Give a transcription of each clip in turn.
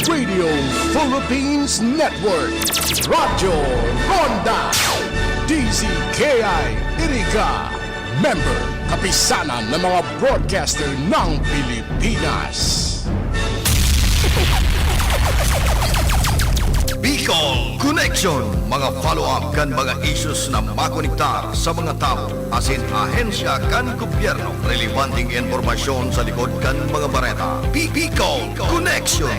Radio Philippines Network, Radyo Ronda, DZKI Iriga, member kapisanan ng mga broadcaster ng Pilipinas. Bicol Connection, mga follow-up kan mga issues na makonektar sa mga tao asin ahensya kan gobyerno, relevanting informasyon sa likod kan mga bareta. Bicol Connection,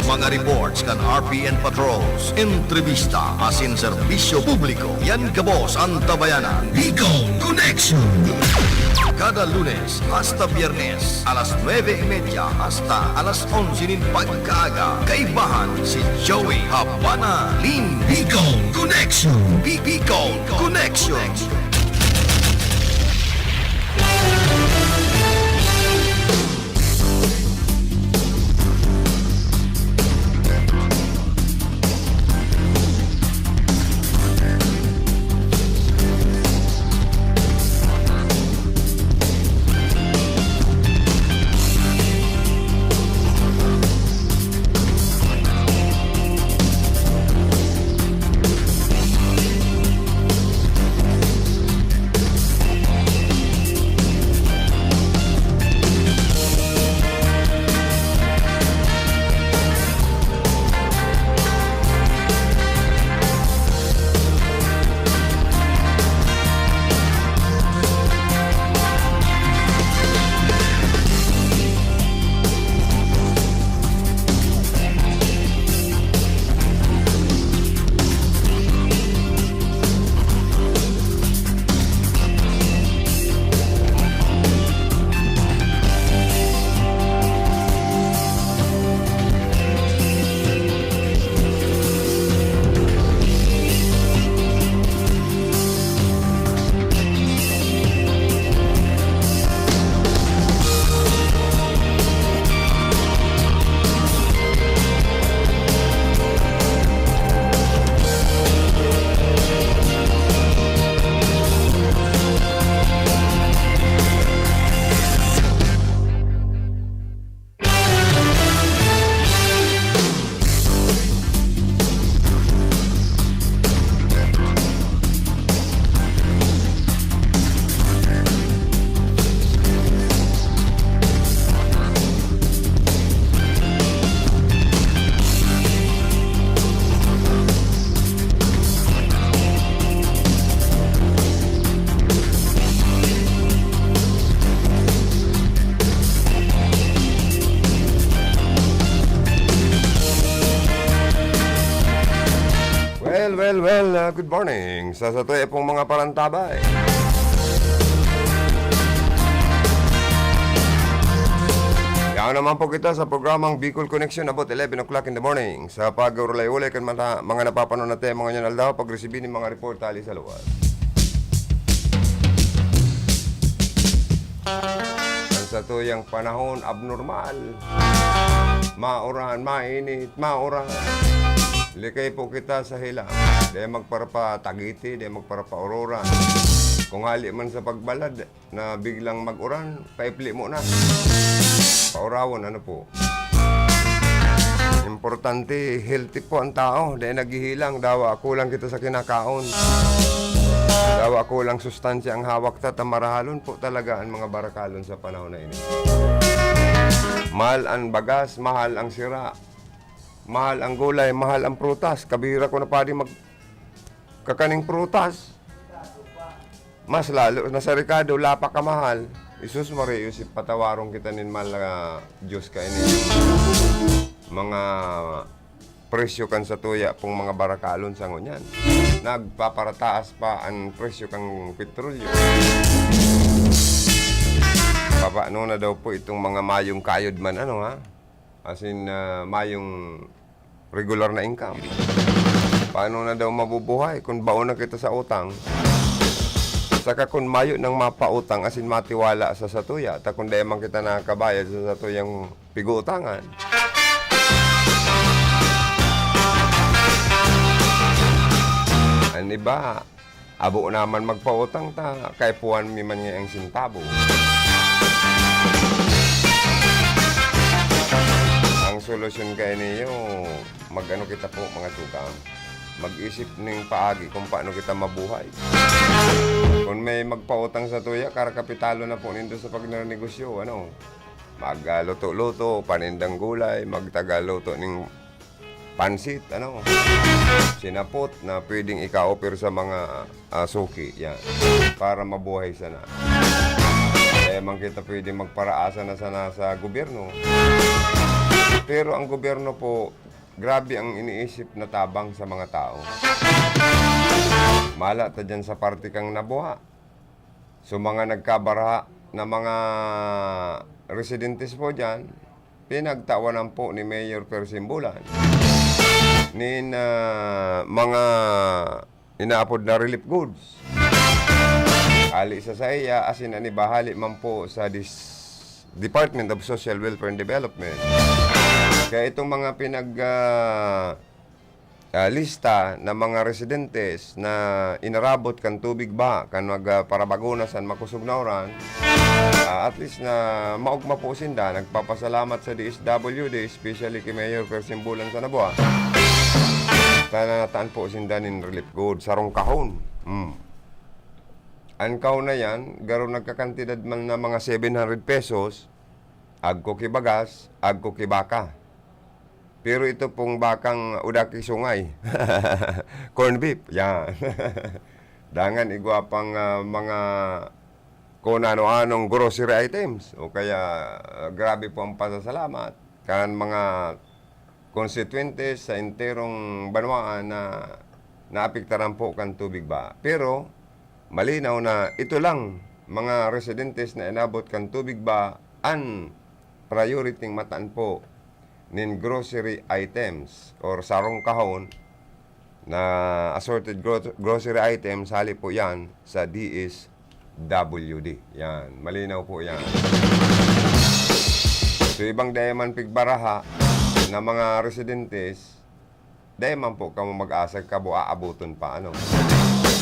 mga reports kan RPN patrols, entrevista asin serbisyo publiko, yan kabos ang tabayanan. Bicol Connection, kada Lunes hasta Biyernes alas 9:30 hasta alas 11 pagkaaga. Kaibahan si Joey Habana Lin. Bicol Connection, Bicol Connection. Good morning sa satuloy pong mga parantabay. Yan naman po kita sa programang Bicol Connection about 11 o'clock in the morning. Sa pag-urulay-ulay kan mga napapanood natin mga nyan aldaw pag-resibi ng mga report tali sa luwas. Ang sa tuyang panahon abnormal, mauran, mainit, mauran. Likay po kita sa hilang. Di magparapa tagiti, di magparapa aurora. Kung hali man sa pagbalad na biglang mag-uran, paipli mo na. Paurawon, ano po. Importante, healthy po ang tao. Di naghihilang, dawa kulang kita sa kinakaon. Dawa kulang sustansya ang hawak ta, tamarahalon po talaga ang mga barakalon sa panahon na ini. Mahal ang bagas, mahal ang sira. Mahal ang gulay, mahal ang prutas. Kabira ko na pa rin magkakaning prutas. Mas lalo, nasa Ricardo, lapa ka mahal. Isus Mario, si patawarong kita nin mahal Diyos ka ini. Mga presyo kan sa tuya pong mga barakalon sa ngunyan. Nagpaparataas pa ang presyo kang petrolyo. Paano na daw po itong mga mayong kayod man, ano ha? As in, mayong regular na income. Paano na daw mabubuhay kung baon na kita sa utang? Saka kung mayo nang mapautang, as in matiwala sa satuya, ta kung dayaman kita nakakabayad sa satuyang pigu-utangan. Ano ba? Abo naman magpautang ta, kay puwan mi man nga ang sintabo. Ang solusyon kayo niyo, mag-ano kita po mga tukang. Mag-isip ng paagi kung paano kita mabuhay. Kung may magpautang sa tuya, karakapitalo na po nindo sa pagnanegosyo, ano? Magluto-luto, panindang gulay, magtagaluto ng pansit, ano? Sinapot na pwedeng ika-offer sa mga suki, yan. Para mabuhay sana. Eh, man kita pwedeng magparaasa na sana sa gobyerno. Pero ang gobyerno po, grabe ang iniisip na tabang sa mga tao. Mala ta dyan sa parte kang nabuha. So mga nagkabaraha na mga residentes po dyan, pinagtawanan po ni Mayor Persimbulan nin mga inaapod na relief goods. Ali sa saya, asin ani bahali man po sa Department of Social Welfare and Development. Kaya itong mga lista na mga residentes na inarabot kan tubig ba, kan parabagunasan makusog na oran, at least na maugma po sinda, nagpapasalamat sa DSWD, especially kay Mayor Persimbulan sa Naboa. Nataan po sinda nin relief good, sarong kahon. Ang kahon na yan, garo nagkakantidad man na mga 700 pesos, agko kibagas, agko kibaka. Pero ito pong bakang udaki sungay. Corn beef, yan. Dangan igwa pang mga kung ano-anong grocery items. O kaya grabe po ang pasasalamat. Kan mga constituentes sa enterong banwaan na naapektaran po kan tubig ba. Pero malinaw na ito lang mga residentes na inabot kan tubig ba ang priority mataan po nin grocery items or sarong kahon na assorted grocery items, hali po yan sa DSWD. Yan, malinaw po yan. So ibang dayaman pigbaraha na mga residentes, dayaman po kamo mag-asag kabo aabuton pa, ano.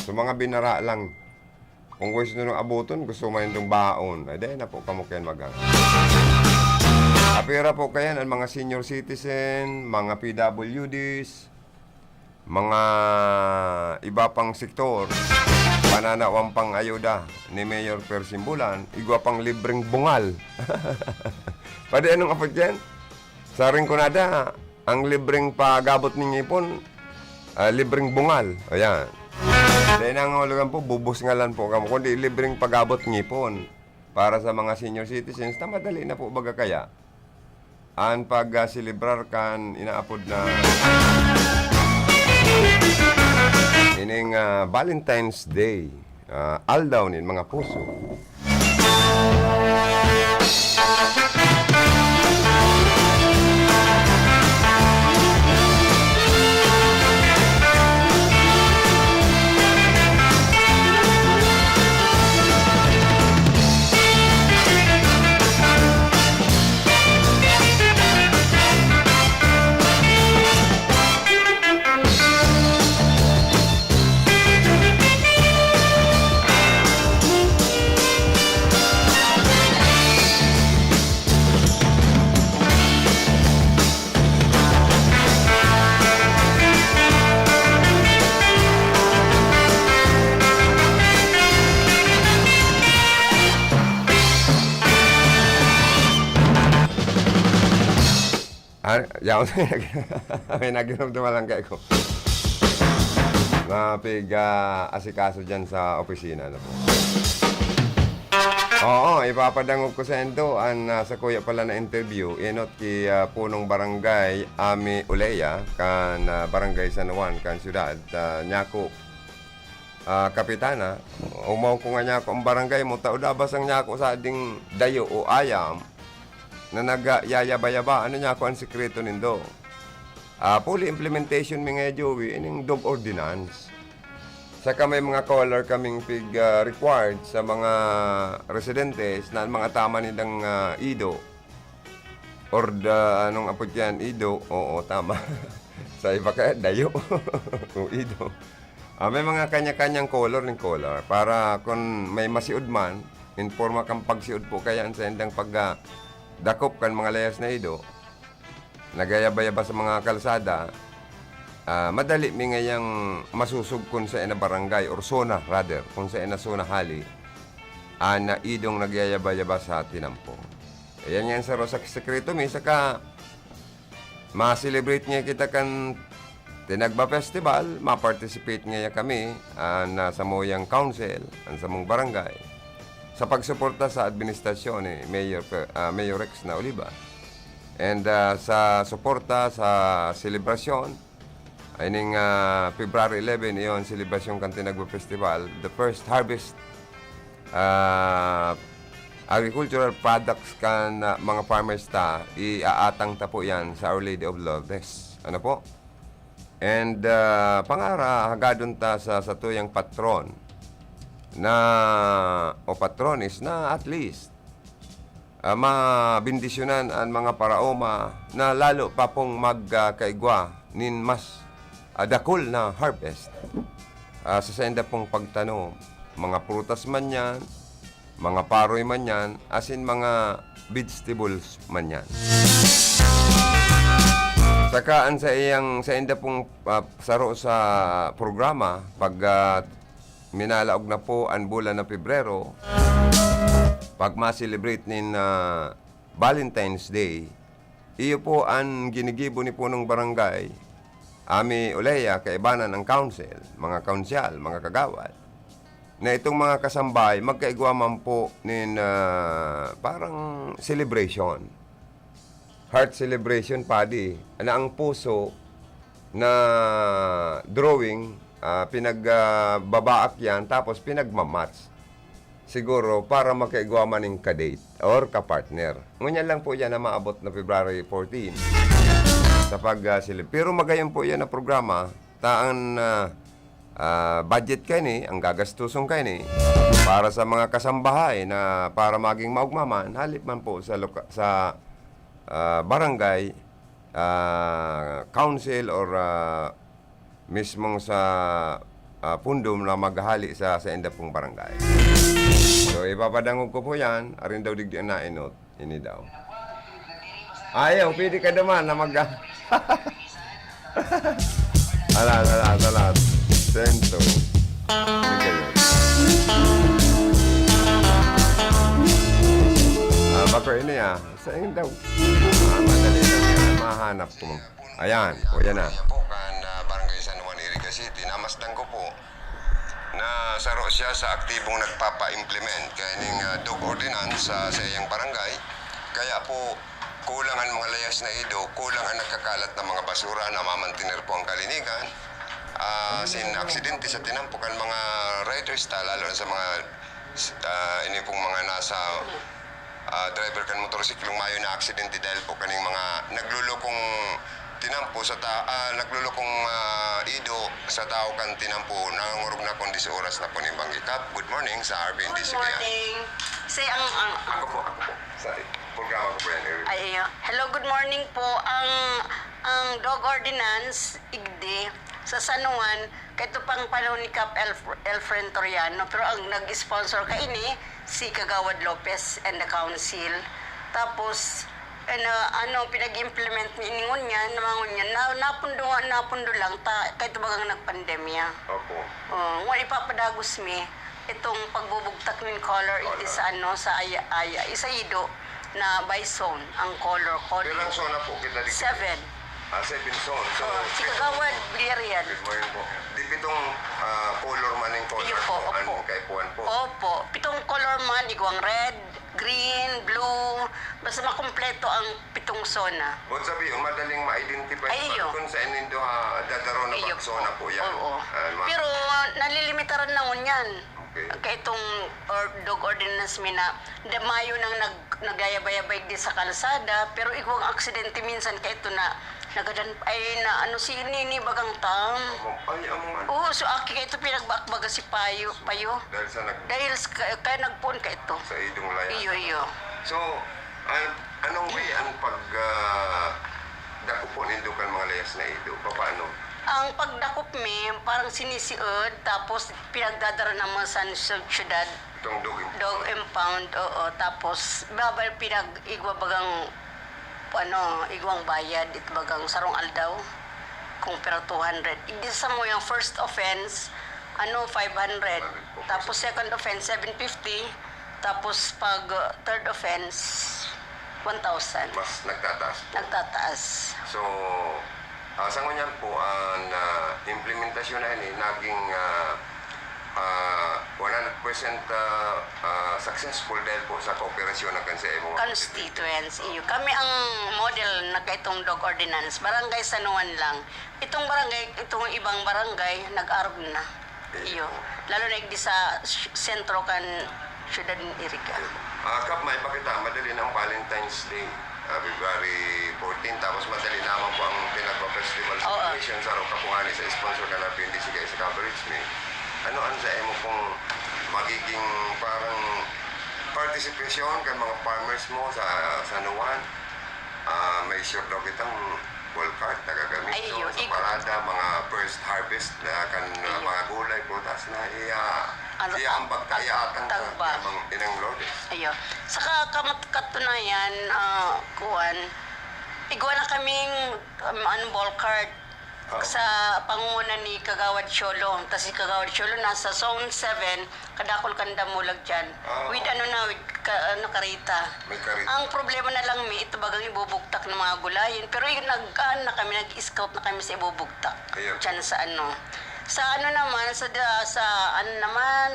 So mga binara lang, kung gusto nyo abuton, gusto mo yung baon, ay dayan na po kamo kayo mag-asag. Apira po kayan ang mga senior citizen, mga PWDs, mga iba pang sektor, pananawang pang ayuda ni Mayor Persimbulan, igwa pang libreng bungal. Pwede anong apod yan? Sa Rinconada, ang libreng pagabot ng ipon, libreng bungal. Ayan. Dahil ang hulugan po, bubus nga lang po kamo, kundi libreng pagabot ng ipon para sa mga senior citizens na madali na po baga kaya. Ang pag-celebrar kan inaapod na ining Valentine's Day, aldaw nin mga puso. Yaw, may naginomduma lang kayo ko. Asikaso dyan sa opisina. No? Oo, ipapadangog ko sa endo ang sa kuya pala na interview. Inot ki punong barangay Ami Uleya, kan barangay San Juan, kan siyudad. Nyako, kapitana, umaw ko nga nyako ang barangay mo, taudabas ang nyako sa ading dayo o ayam, na nag-yayaba-yaba, ano niya ako ang sekreto nindo. Fully implementation mi nga Joey, ining dog ordinance. Saka may mga color kaming required sa mga residentes na mga tama nilang ido. Or anong apod yan, ido, oo, tama. Sa iba kaya, dayo. O ido. May mga kanya-kanyang color para kung may masiud man, informa kang pagsiud po kaya sa endang dakop kan mga layers na ido, nagayaba-yaba sa mga kalsada, madali mi ngayang masusugkon sa ina barangay or zona rather, kung sa ina zona hali, na idong nagyayaba-yaba sa tinampo. Ayan yan sa Rosak Sekreto mi, saka ma-celebrate niya kita kan Tinagba Festival, ma-participate ngayon kami na sa Moyang Council, sa mong barangay, sa pagsuporta sa administrasyon ni Mayor Rex na Oliva. And sa suporta sa selebrasyon, ay ning February 11, iyon, selebrasyon kan Tinagba Festival, the first harvest agricultural products kan mga farmers iaatang ta po yan sa Our Lady of Lourdes. Ano po? And pangara, hagadon ta sa tuyang patron na o patronis na at least mabindisyonan ang mga paraoma na lalo pa pong magkaigwa nin mas dakol na harvest sa senda pong pagtanom. Mga prutas man yan, mga paroy man yan, asin mga vegetables man yan. Sakaan sa enda pong saro sa programa, pag minalaog na po ang bulan ng Pebrero, pag ma-celebrate nin Valentine's Day, iyo po ang ginigibo ni punong barangay, ami uleya, kaibanan ng council, mga kaunsyal, mga kagawad, na itong mga kasambay, magkaigwa man po nin parang celebration. Heart celebration, padi. Na ang puso na drawing, pinagbabaak yan, tapos pinagmamatch. Siguro, para makaigwa man ng kadate or kapartner. Ngunyan lang po yan na maabot na February 14 sa pag-celebrate. Pero magayon po yan na programa, taan budget kayo ni, ang gagastuson kayo ni, para sa mga kasambahay na para maging maugmaman, halip man po sa barangay, council or mismong sa pundom na maghali sa enda pong barangay. So ipapadangog ko po yan, arin daw digdian na inot, ini daw. Ayaw, pwede ka naman na Alat. Sento. Hindi kayo. Bako ini saan daw? Madali lang yan, mahanap ko. Ayan, o yan na. Po kan Barangay San Juan, Iriga City, namasdan ko po na saro siya sa aktibong nagpapa-implement kaya ning dog ordinance sa iyang barangay. Kaya po, kulang ang mga layas na ido, kulang ang nagkakalat ng mga basura na mamantiner po ang kalinigan. Sin aksidente sa tinampukan mga riders lalo sa mga ini pong mga nasa driver kan motorsiklong mayo na aksidente dahil po kaning mga naglulokong tinampo sa naglulokong ido sa tao kan tinampo nangangurog na kondis oras na po ni Banggikap. Good morning sa RBND. Good morning. Say Ako po. Sa programa ko po yan. hello, good morning po. Ang dog ordinance igdi sa San Juan kay ito pang panahon ni Cap Elfren Toriano, pero ang nag-sponsor ka ini si Kagawad Lopez and the council. Tapos pinag-implement ni ingon niya napundo lang kay ito bagang nagpandemya. Opo. Wala ipapadagos mi itong pagbubugtak ng color iti sa sa isa ido na by zone ang color code. Ilang zona po kita dito? 7. 7 zone. So, Si Kagawad Bilerian. good morning po. Di pitong color man yung color Iyo po, po. opo. Kay Puan po. Opo, pitong color man, igwang red, green, blue, basta makumpleto ang pitong zona. Huwag sabihin, madaling ma-identify Ay, iyo. kung saan nindo dadaro na Iyo zona po yan. Oo. Pero nalilimitaran na yan. Okay. Kaya itong dog ordinance mi na mayo nang nagyayabay di sa kalsada, pero igwang aksidente minsan kaya ito na nagadan ay na si Nini bagang tam. Ay, ang Oo, so aki kaya ito pinagbakbaga si Payo. dahil sa Kaya nagpuon ka ito. sa idong layan. Iyo. So, anong way ang dako po nindo kan mga layas na ido? Paano? Ang pagdakop mi, parang sinisiod, tapos pinagdadara naman sa syudad, Itong dog dog impound, oo. Tapos, babal pinag-igwa bagang igwang bayad, ito bagang sarong aldaw, kung pero 200. Igdisa mo yung first offense, 500. Tapos second offense, 750. Tapos pag third offense, 1,000. Mas nagtataas. Nagtataas. So, sa ngunyan po, ang implementasyon na ini naging 100% successful dahil po sa kooperasyon ng kansa Constituents, iyo. Kami ang model na kaitong dog ordinance. Barangay Sanuan lang. Itong ibang barangay, nag-arog na. Iyo. Lalo na igdi sa sentro kan Ciudad Iriga. Kap, may pakita, madali ng Valentine's Day, February 14, tapos madali naman po ang pinagpa-festival celebration sa Kapunghani sa sponsor ka na PNDC kayo sa coverage me. Ano ang sa mo kung magiging parang participation kay mga farmers mo sa San Juan? May sure daw kitang ball cart na gagamit Ayun, sa parada, mga first harvest na kan mga gulay, prutas na ang pagkayatan ka tagba. ng inang lodes. Ayo. Saka katunayan, igwa na kaming ball card sa pangunguna ni Kagawad Siolo. Tapos si Kagawad Siolo nasa Zone 7, kadakol kanda mulag dyan. With karita. May karita. Ang problema na lang ito bagang ibubugtak ng mga gulayin. Pero yung nag-scout na kami sa ibubugtak. Ayun. Dyan sa Sa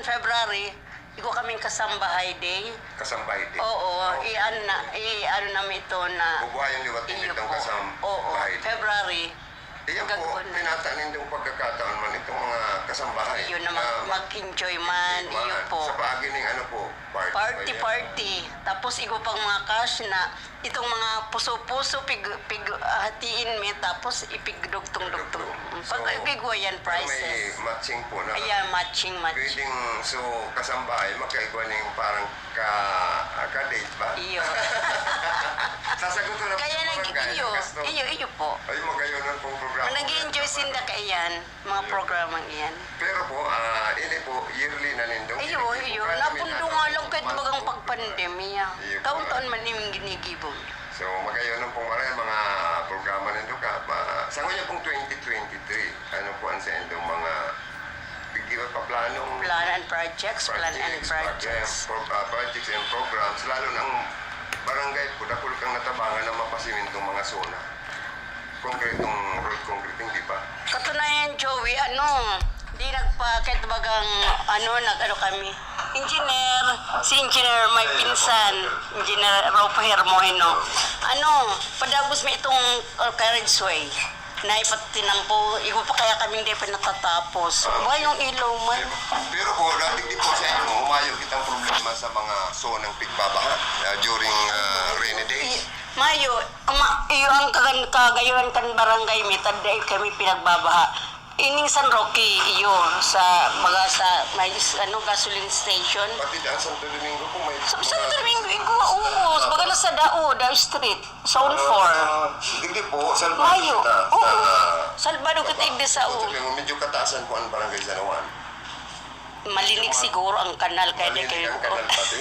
February, igo kaming kasambahay day. Kasambay din. Oo, i-ano namin ito na... Bubuhay yung liwatin iyo itong po. Oo, kasambahay din. February. Iyan po, gagawin na. tinatanin yung pagkakataon man itong mga kasambahay. Iyo na mag-enjoy man, iyo po. Sa pagining party. Party. Tapos igo pang mga cash na itong mga puso-puso hatiin mi tapos ipigdugtong-dugtong. Pag igwa yan May prices. matching po na. Ayan, matching. Pwedeng, so, kasambahay, magkaigwa na yung parang ka-date ba? Iyo. Sasagutin na po Kaya sa barangay, kasto. iyo po. Ay, magayon pong programa. Nag-enjoy sinda kaiyan, mga programang iyan. Pero po, ini po, yearly na nindong. Iyo. Napundo nga lang kahit bagang pagpandemya. Iyo. Taon-taon man yung ginigibong. So, magayon pong mga programa nindong ka. Sa ngayon pong 2023, ano po ang sa indong mga bigyan pa planong Plan and projects. projects and programs, lalo ng barangay po, dakul kang natabangan na mapasimintong mga zona. Road concreting, di ba? Katunayan, Joey, di kahit bagang, kami. Si engineer, may pinsan, engineer Ropo Hermoino. Padagos mo itong carriageway na ipatinampo, igo pa kaya kaming di pa natatapos. Yung ilaw man. Pero po, dating di po sa inyo, umayo kitang problema sa mga zonang pigbabaha during rainy days. Mayo, iyo ang kagayuan kan barangay mitad dahil kami pinagbabaha. Ining San Roque, iyo, sa may gasoline station. Pati daan Santo Domingo po may... Sa Domingo, oo, baga na sa Dao Street, Zone 4. Hindi po, Salvador Mayo, kita. oo. Salvador kita igde sa Medyo kataasan po ang barangay San Juan. Malinig siguro ang kanal kaya di Malinig kayo ang kanal pati.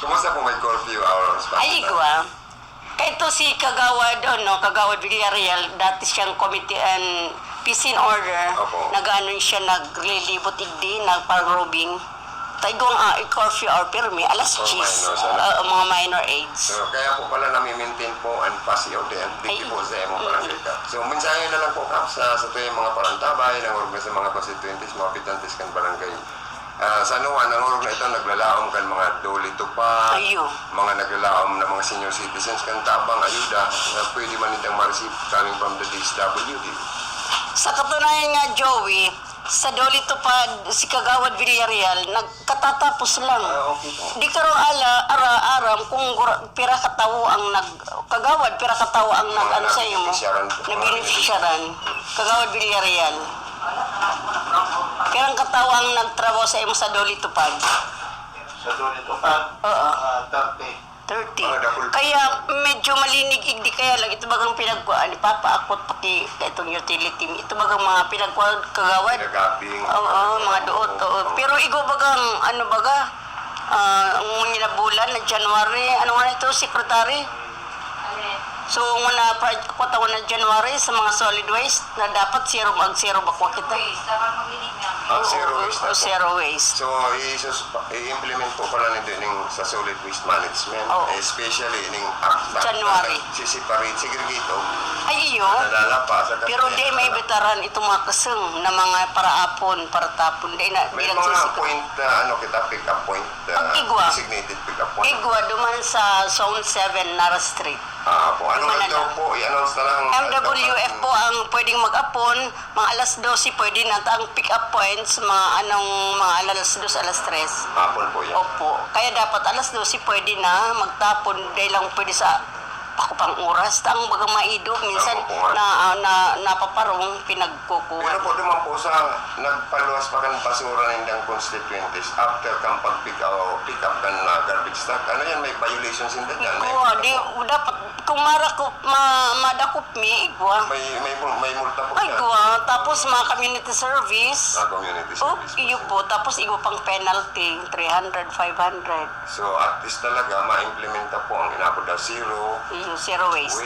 Kumusta po may curfew hours pa? Ay, igwa. Ito si Kagawad Villarreal, dati siyang committee and peace in order. Opo. Siya, naglilibot igdi, nagparobing. Taigong curfew hour pirmi, alas 10. Mga minor aids. So, kaya po pala nami-maintain po ang pasio din. Hindi po sa mga barangay kap. So, mensahe na lang po kap sa tuwing mga parantabay, ng sa mga constituentes, mga habitantes kan barangay. Sa ang urog na ito, naglalaom kan mga doli tupa, Ayo. mga naglalaom na mga senior citizens kan tabang ayuda na pwede man itang ma-receive coming from the DSWD. Sa katunayan nga, Joey, sa Doli Tupad, si Kagawad Villarreal, nagkatatapos lang. Okay po. Di ka rin aram kung pira katawo ang Kagawad, pira katawo ang sa iyo mo. Nabinifisyaran. Kagawad Villarreal. Pirang katawo ang nagtrabaho sa iyo sa Doli Tupad. Sa doon ito pa, Oo. 30. 30. Kaya medyo malinig igdi kaya lang ito bagang pinagkuan ni Papa Akot pati itong utility. Ito bagang mga pinagkuan Kagawad. Pinagabing. Oo, mga doot. Oo. Pero igo bagang ang na bulan na January, ano nga ito, secretary? So, muna project ko taon na January sa mga solid waste na dapat zero ba ko kita? Zero waste na po. Zero waste. So, i-implement po pala nito yung sa solid waste management, Oo. especially yung act January. na nagsiseparate, segregato, Ay, iyo. nalalapas. At Pero di may veteran itong mga kaseng na mga paraapon, paratapon. Di na, may di mga nagsisik- point, pick up point, Igwa. designated pick up point. Igwa, duman sa Zone 7, Nara Street. Po, ano Lima na na daw lang. po, i-announce na lang. MWF po ang pwedeng mag-apon, mga alas 12 pwede na ang pick-up points, mga alas 2, alas 3. Hapon po yan. Opo. Kaya dapat alas 12 pwede na magtapon dahil lang pwede sa ako pang oras. Ang bagang maido, minsan Opo, nga. napaparong pinagkukuha. Pero po naman po sa nagpaluwas pa kan basura ng constituencies after kang pag-pick up kan garbage truck. Ano yan, may violations in that yan? Oo, di, dapat, kung madakop mi, igwa. May multa po Ay, yan. igwa. Tapos mga community service. Community Oh, service. iyo po. Tapos igwa pang penalty, 300, 500. So at least talaga ma-implementa po ang inabot na zero Iyo, zero waste.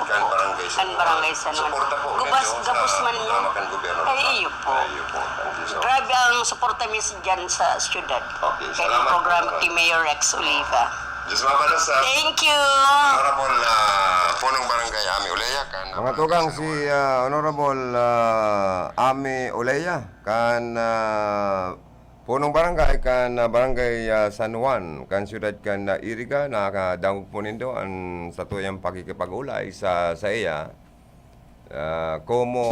kan barangay sa Kan barangay sa naman. Suporta po Gubas, ninyo gabos man sa yun. programa kan gobyerno. Ay, iyo po. Iyo po. Thank you so much. Grabe ang suporta mi dyan sa syudad. Okay, Kaya salamat ang program po. kay Mayor Rex Oliva. Diyos mabalas sa Thank you! Honorable Punong Barangay Ami Uleya kan. Mga tugang si Honorable Ami Uleya kan Punong Barangay kan Barangay San Juan kan siyudad kan Iriga nakadangog po nindo ang sa tuyang pakikipag-ulay sa iya como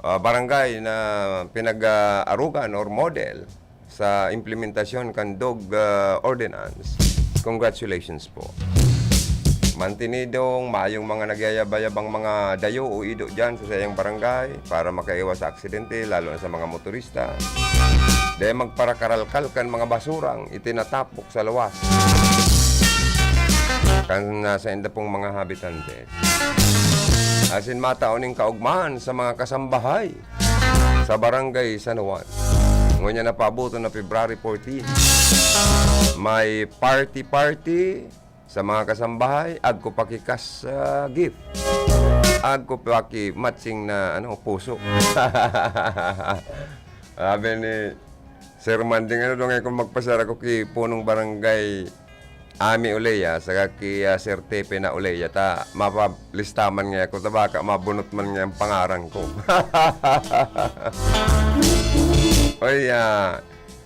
barangay na pinag-arugan or model sa implementasyon kan DOG ordinance. Congratulations po. Mantinidong, mayong mga nagyayabay-abang mga dayo o ido dyan sa sayang barangay para makaiwas sa aksidente, lalo na sa mga motorista. Dahil magparakaralkal kan mga basurang itinatapok sa lawas. Kan nasa inda pong mga habitante. Asin matauning kaugmaan sa mga kasambahay sa barangay San Juan. Ngunyan na pabuto na February 14. May party sa mga kasambahay, agko pakikas gift. Agko paki matching na puso. Sabi ni Sir Manding, dong kung magpasara ko kay Punong Barangay Ami Uleya, saka kay Sir Tepe na Uleya, ta mapalistaman nga ako, ta baka mabunot man nga ang pangarang ko. Oy,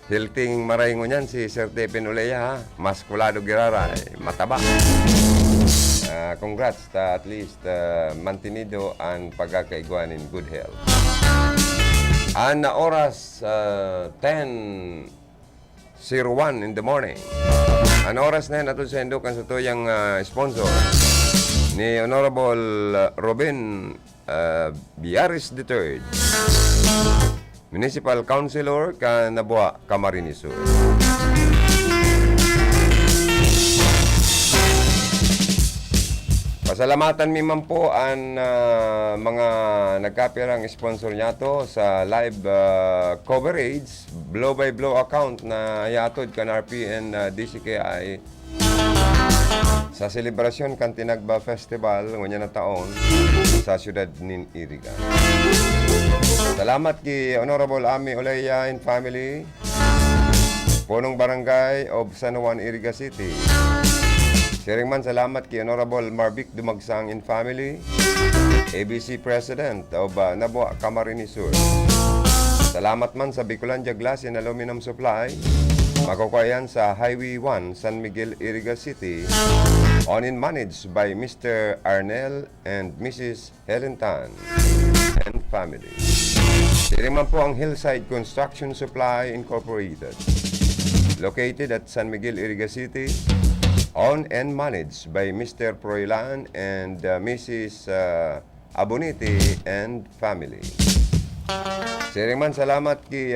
hilting marahingo niyan si Sir Tepe Uleya, ha? Maskulado girara, mataba. Congrats, at least mantinido ang pagkakaiguan in good health. Na oras 10:01 in the morning. Ang oras na yan ato sa Indukan sa tuyang sponsor ni Honorable Robin Biaris III, Municipal Councilor ka Nabua, Camarines Sur. Pasalamatan mi man po ang mga nagkapirang sponsor niya to sa live coverage, blow by blow account na yatod kan RPN DCKI sa selebrasyon kan Tinagba Festival ngunyan na taon sa siyudad nin Iriga. Salamat ki Honorable Ami Uleya and family, Punong Barangay of San Juan, Iriga City. Sharing man salamat kay Honorable Marvic Dumagsang and family, ABC President of Nabua, Camarines Sur. Salamat man sa Bicolandia Glass and Aluminum Supply, makukuha sa Highway 1, San Miguel, Iriga City, owned and managed by Mr. Arnel and Mrs. Helen Tan and family. Sharing man po ang Hillside Construction Supply Incorporated, located at San Miguel, Iriga City, owned and managed by Mr. Proilan and Mrs. Abonite and family. Siriman salamat kay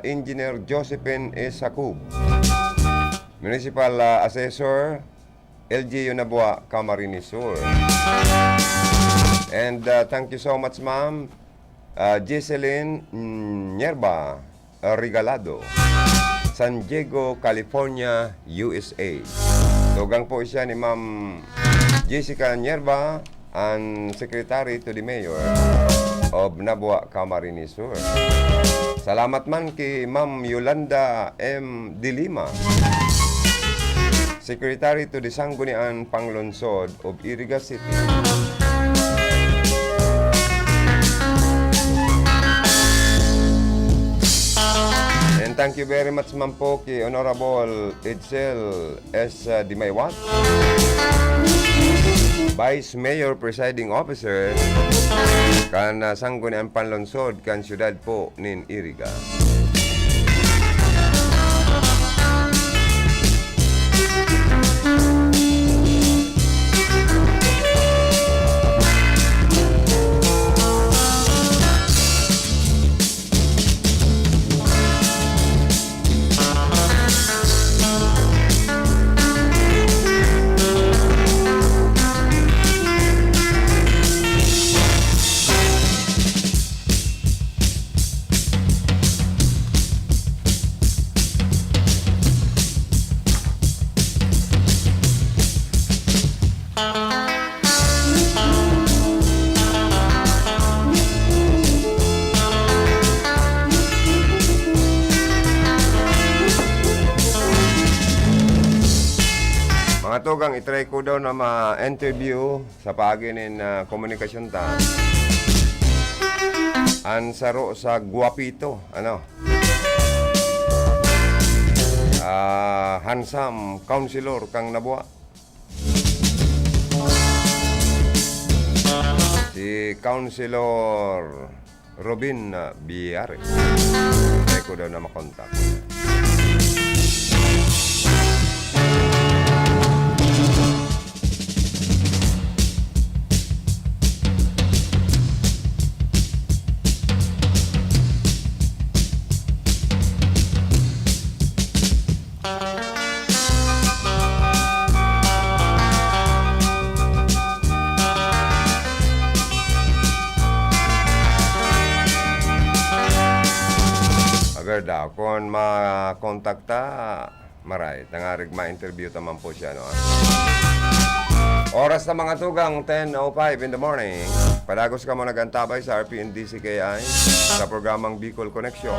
Engineer Josephine S. Hakub, Municipal Assessor, LGU Nabua, Camarines Sur. And thank you so much, ma'am, Jesseline Nyerba Regalado, San Diego, California, USA. Tugang po siya ni Ma'am Jessica Nierba, and Secretary to the Mayor of Nabua, Camarines Sur. Salamat man kay Ma'am Yolanda M. Dilima, Secretary to the Sangguniang Panglungsod of Iriga City. And thank you very much man po kay Honorable Edsel S. Dimaywat, Vice Mayor Presiding Officer kan Sangguniang Panlungsod kan siyudad po nin Iriga. Mga tugang, itry ko daw na ma-interview sa paginin na komunikasyon ta. Ansaro sa Guapito, ano? Handsome Councilor kang Nabua. Si Councilor Robin Biares. Itry ko daw na makontak. Daw, kung makontakta, maray, tangarig ma-interview taman po siya, no? Oras na mga tugang, 10:05 in the morning. Padagos ka mo nagantabay sa RPNDCKI sa programang Bicol Connection.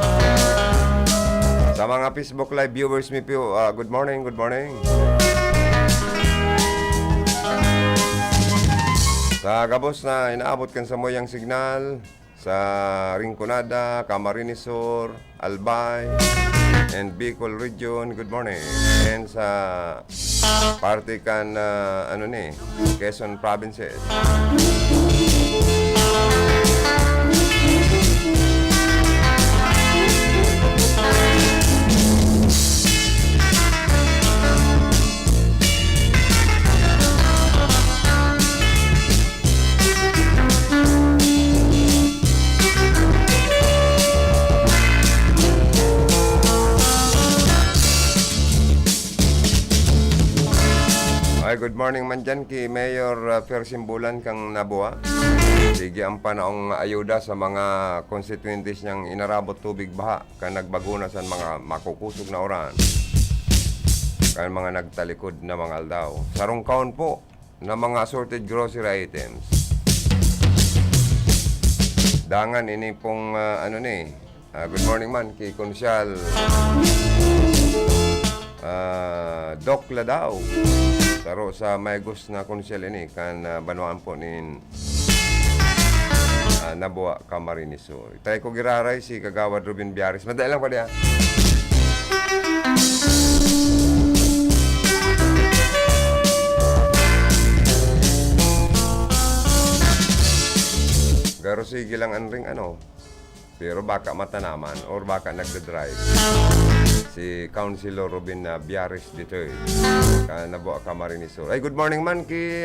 Sa mga Facebook Live viewers mi po, good morning, good morning. Sa gabos na inaabot kan sa moyang signal, sa Rinconada, Camarines Sur, Albay, and Bicol Region, good morning. And sa parte kan, Quezon Provinces. Ay, good morning man dyan kay Mayor Fersimbulan kang Nabua. Sige ang panaong ayuda sa mga constituentes niyang inarabot tubig baha kan nagbaguna sa mga makukusog na oran kan mga nagtalikod na mga aldaw. Sarong kaon po na mga assorted grocery items. Dangan ini pong good morning man kay Konsyal Doc Ladao. Taro sa Maygos na konsyel ini kan banuan po nin Nabua, Camarines Sur. Tayo ko giraray si Kagawad Robin Biares. Madali lang pa diya. Garo sige lang ang ring pero baka matanaman or baka nagda-drive si Councilor Robin Biares III ka Nabua, Camarines Sur. Ay, good morning man ki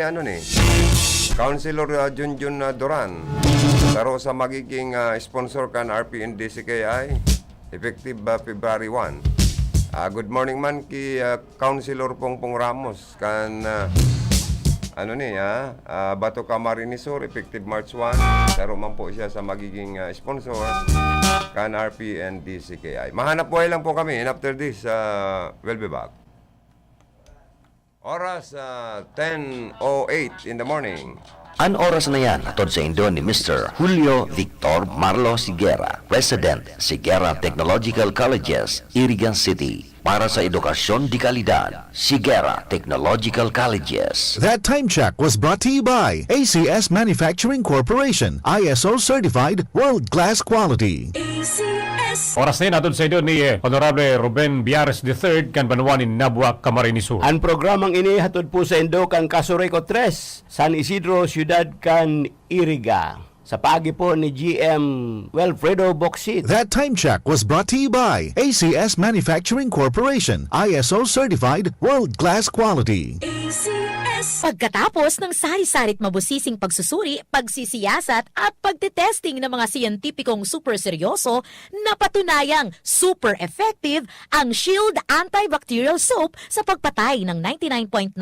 Councilor Junjun Duran. Taro sa magiging sponsor kan RPNDCKI effective February 1. Good morning man ki Councilor Pongpong Ramos kan Bato Camarines Sur effective March 1. Taro man po siya sa magiging sponsor kan RP and DCKI. Mahanap buhay lang po kami and after this we'll be back. Oras 10:08 in the morning. An oras na yan atod sa Indo ni Mr. Julio Victor Marlo Siguera, President, Siguera Technological Colleges, Irigan City. Para sa edukasyon di kalidad, Siguera Technological Colleges. That time check was brought to you by ACS Manufacturing Corporation, ISO certified world-class quality. Oras na yun, atod sa idon ni Honorable Ruben Biares III kan Banuanin Nabuak, Camarines Sur. Ang programang ini hatod po sa Indo kang Casureco 3, San Isidro, Ciudad kan Iriga. Sa paagi po ni GM Wilfredo Boxit. That time check was brought to you by ACS Manufacturing Corporation, ISO certified world-class quality. Pagkatapos ng sari-sarit mabusising pagsusuri, pagsisiyasat at pagtetesting ng mga siyentipikong super seryoso, napatunayang super effective ang Shield Antibacterial Soap sa pagpatay ng 99.9%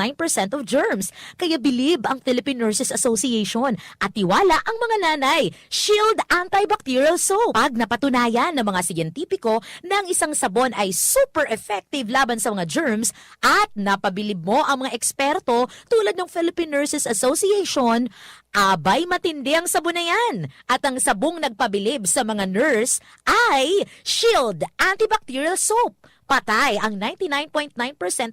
of germs. Kaya bilib ang Philippine Nurses Association at tiwala ang mga nanay. Shield Antibacterial Soap. Pag napatunayan ng mga siyentipiko na ang isang sabon ay super effective laban sa mga germs at napabilib mo ang mga eksperto tulad ng Philippine Nurses Association, abay matindi ang sabon na yan. At ang sabong nagpabilib sa mga nurse ay Shield Antibacterial Soap. Patay ang 99.9%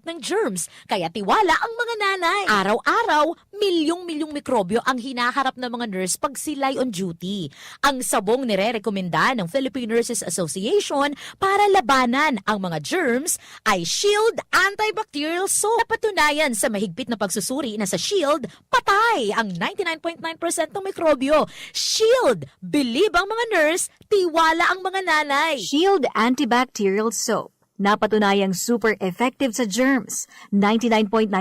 ng germs, kaya tiwala ang mga nanay. Araw-araw, milyong-milyong mikrobyo ang hinaharap ng mga nurse pag sila'y on duty. Ang sabong nire-rekomenda ng Philippine Nurses Association para labanan ang mga germs ay Shield Antibacterial Soap. Napatunayan sa mahigpit na pagsusuri na sa Shield, patay ang 99.9% ng mikrobyo. Shield, bilib ang mga nurse, tiwala ang mga nanay. Shield Antibacterial Soap. Napatunayang super effective sa germs. 99.9%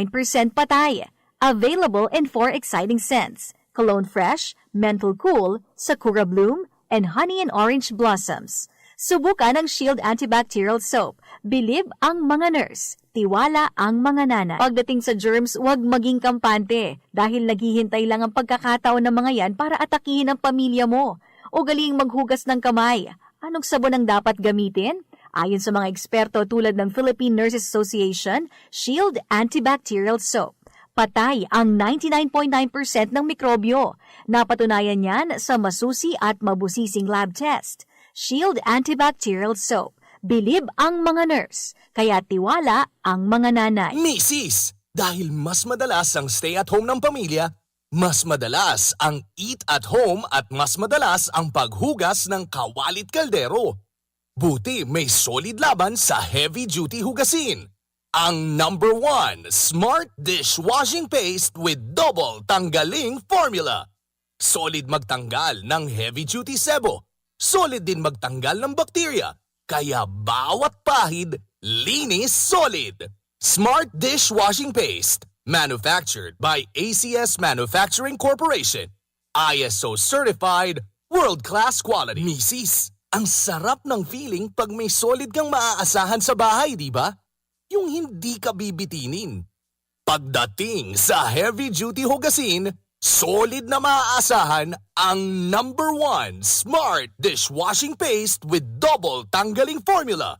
patay. Available in 4 exciting scents: Cologne Fresh, Menthol Cool, Sakura Bloom, and Honey and Orange Blossoms. Subukan ang Shield Antibacterial Soap. Bilib ang mga nurse. Tiwala ang mga nanay. Pagdating sa germs, huwag maging kampante dahil naghihintay lang ang pagkakataon ng mga yan para atakihin ang pamilya mo. Ugaling maghugas ng kamay. Anong sabon ang dapat gamitin? Ayon sa mga eksperto tulad ng Philippine Nurses Association, Shield Antibacterial Soap. Patay ang 99.9% ng mikrobyo. Napatunayan yan sa masusi at mabusising lab test. Shield Antibacterial Soap. Bilib ang mga nurse, kaya tiwala ang mga nanay. Misis, dahil mas madalas ang stay at home ng pamilya, mas madalas ang eat at home at mas madalas ang paghugas ng kawalit kaldero. Buti may solid laban sa heavy-duty hugasin. Ang number 1 Smart Dishwashing Paste with double tanggaling formula. Solid magtanggal ng heavy-duty sebo. Solid din magtanggal ng bakterya. Kaya bawat pahid, linis solid. Smart Dishwashing Paste. Manufactured by ACS Manufacturing Corporation. ISO certified, world-class quality. Misis, ang sarap ng feeling pag may solid kang maaasahan sa bahay, di ba? Yung hindi ka bibitinin. Pagdating sa heavy-duty hugasin, solid na maaasahan ang number 1 Smart Dishwashing Paste with double tanggaling formula.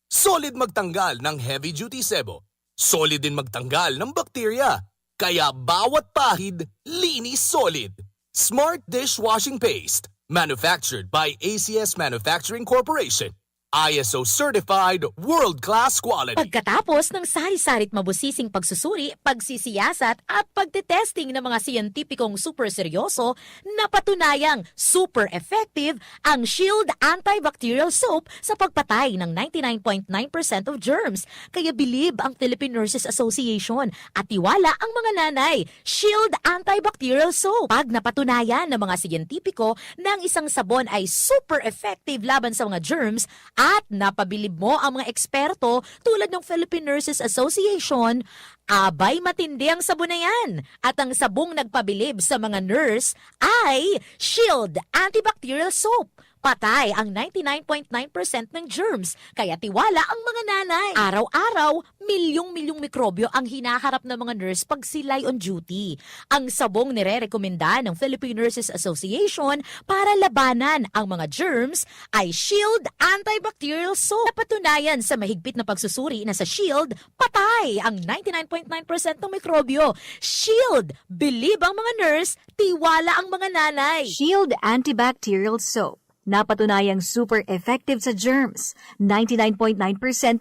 Solid magtanggal ng heavy-duty sebo. Solid din magtanggal ng bakterya. Kaya bawat pahid, linis solid. Smart Dishwashing Paste. Manufactured by ACS Manufacturing Corporation. ISO certified, world-class quality. Pagkatapos ng sari-sarit mabusising pagsusuri, pagsisiyasat at pagtetesting ng mga siyentipikong super seryoso, napatunayang super effective ang Shield Antibacterial Soap sa pagpatay ng 99.9% of germs. Kaya bilib ang Philippine Nurses Association at tiwala ang mga nanay. Shield Antibacterial Soap. Pag napatunayan ng mga siyentipiko na ang isang sabon ay super effective laban sa mga germs, at napabilib mo ang mga eksperto tulad ng Philippine Nurses Association, abay matindi ang sabon na yan. At ang sabong nagpabilib sa mga nurse ay Shield Antibacterial Soap. patay ang 99.9% ng germs, kaya tiwala ang mga nanay. Araw-araw, milyong-milyong mikrobyo ang hinaharap ng mga nurse pag sila'y on duty. Ang sabong nire-rekomenda ng Philippine Nurses Association para labanan ang mga germs ay Shield Antibacterial Soap. Napatunayan sa mahigpit na pagsusuri na sa Shield, patay ang 99.9% ng mikrobyo. Shield, believe ang mga nurse, tiwala ang mga nanay. Shield Antibacterial Soap. Napatunayang super effective sa germs. 99.9%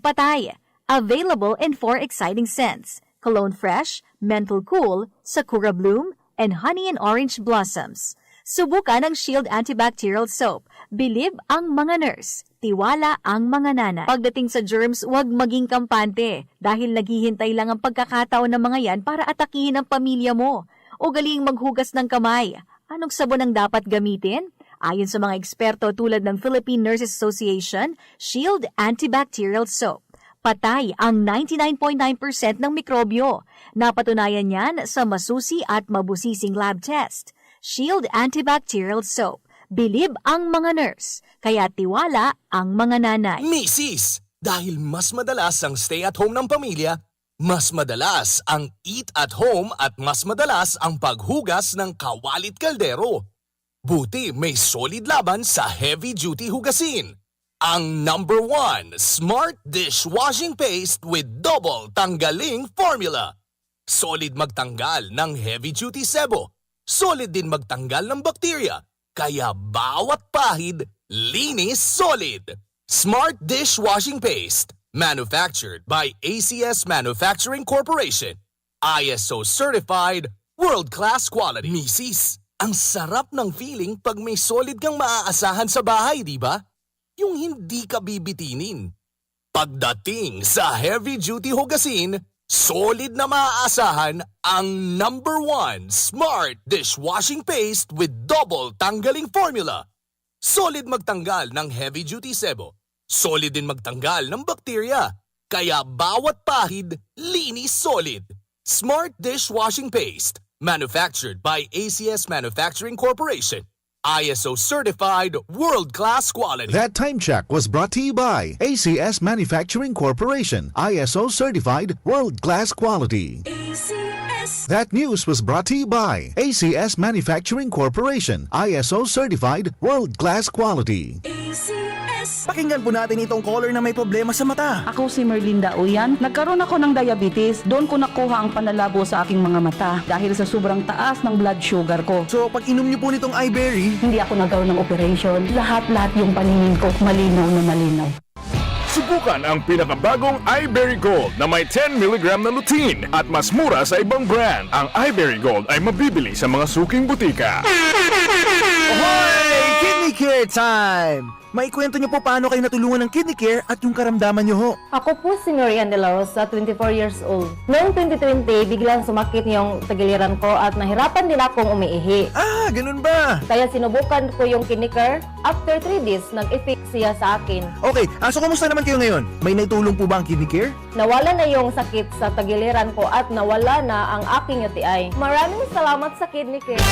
patay. Available in 4 exciting scents: Cologne Fresh, Menthol Cool, Sakura Bloom, and Honey and Orange Blossoms. Subukan ang Shield Antibacterial Soap. Believe ang mga nurse. Tiwala ang mga nanay. Pagdating sa germs, huwag maging kampante dahil naghihintay lang ang pagkakataon ng mga yan para atakihin ang pamilya mo. Ugaling maghugas ng kamay. Anong sabon ang dapat gamitin? Ayon sa mga eksperto tulad ng Philippine Nurses Association, Shield Antibacterial Soap. Patay ang 99.9% ng mikrobyo. Napatunayan yan sa masusi at mabusising lab test. Shield Antibacterial Soap. Believe ang mga nurse, kaya tiwala ang mga nanay. Misis, dahil mas madalas ang stay at home ng pamilya, mas madalas ang eat at home at mas madalas ang paghugas ng kawalit kaldero. Buti may solid laban sa heavy-duty hugasin. Ang number 1 Smart Dishwashing Paste with Double Tanggaling Formula. Solid magtanggal ng heavy-duty sebo. Solid din magtanggal ng bakterya. Kaya bawat pahid, linis solid. Smart Dishwashing Paste. Manufactured by ACS Manufacturing Corporation. ISO certified, world-class quality. Misis, ang sarap ng feeling pag may solid kang maaasahan sa bahay, di ba? Yung hindi ka bibitinin. Pagdating sa heavy-duty hugasin, solid na maaasahan ang number 1 Smart Dishwashing Paste with Double Tanggaling Formula. Solid magtanggal ng heavy-duty sebo. Solid din magtanggal ng bakterya. Kaya bawat pahid, linis solid. Smart Dishwashing Paste. Manufactured by ACS Manufacturing Corporation. ISO certified, world-class quality. That time check was brought to you by ACS Manufacturing Corporation, ISO certified, world-class quality. That news was brought to you by ACS Manufacturing Corporation, ISO certified, world-class quality. Pakinggan po natin itong caller na may problema sa mata. Ako si Merlinda Uyan. Nagkaroon ako ng diabetes. Doon ko nakuha ang panlalabo sa aking mga mata dahil sa sobrang taas ng blood sugar ko. So, pag inom niyo po nitong iBerry, hindi ako nagkaroon ng operation. Lahat-lahat yung paningin ko malinaw na malinaw. Subukan ang pinakabagong iBerry Gold na may 10 mg na lutein at mas mura sa ibang brand. Ang iBerry Gold ay mabibili sa mga suking butika. Ahoy! Kidney Care time! Maikwento niyo po paano kayo natulungan ng Kidney Care at yung karamdaman niyo ho. Ako po si Marian De La Rosa, 24 years old. Noong 2020, biglang sumakit yung tagiliran ko at nahirapan din akong umiihi. Ah, ganun ba? Kaya sinubukan ko yung Kidney Care. After 3 days, nag-effect siya sa akin. Okay, so kumusta naman kayo ngayon? May naitulong po ba ang Kidney Care? Nawala na yung sakit sa tagiliran ko at nawala na ang aking UTI. Maraming salamat sa Kidney Care.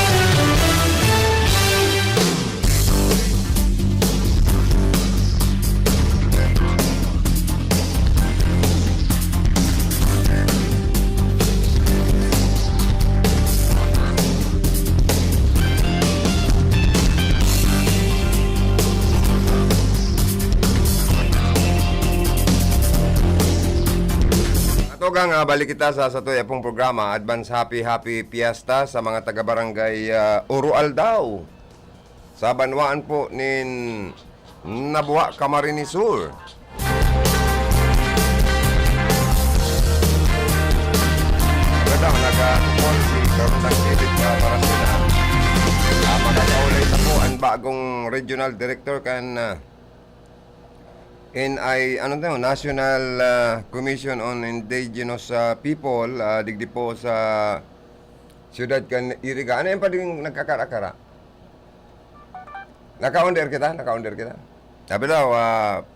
Tugang balik kita sa satuya pong programa, Advance Happy Fiesta sa mga taga-barangay Urual daw. Sa banwaan po nin Nabuha, Camarines Sur. Magandang nag-support si Cortang David para sila. Magkakaulay na po ang bagong regional director kan National Commission on Indigenous People, digdi po sa siyudad kan Iriga. Ano yung paling nagkakara-kara? Naka-onder kita? Sabi daw,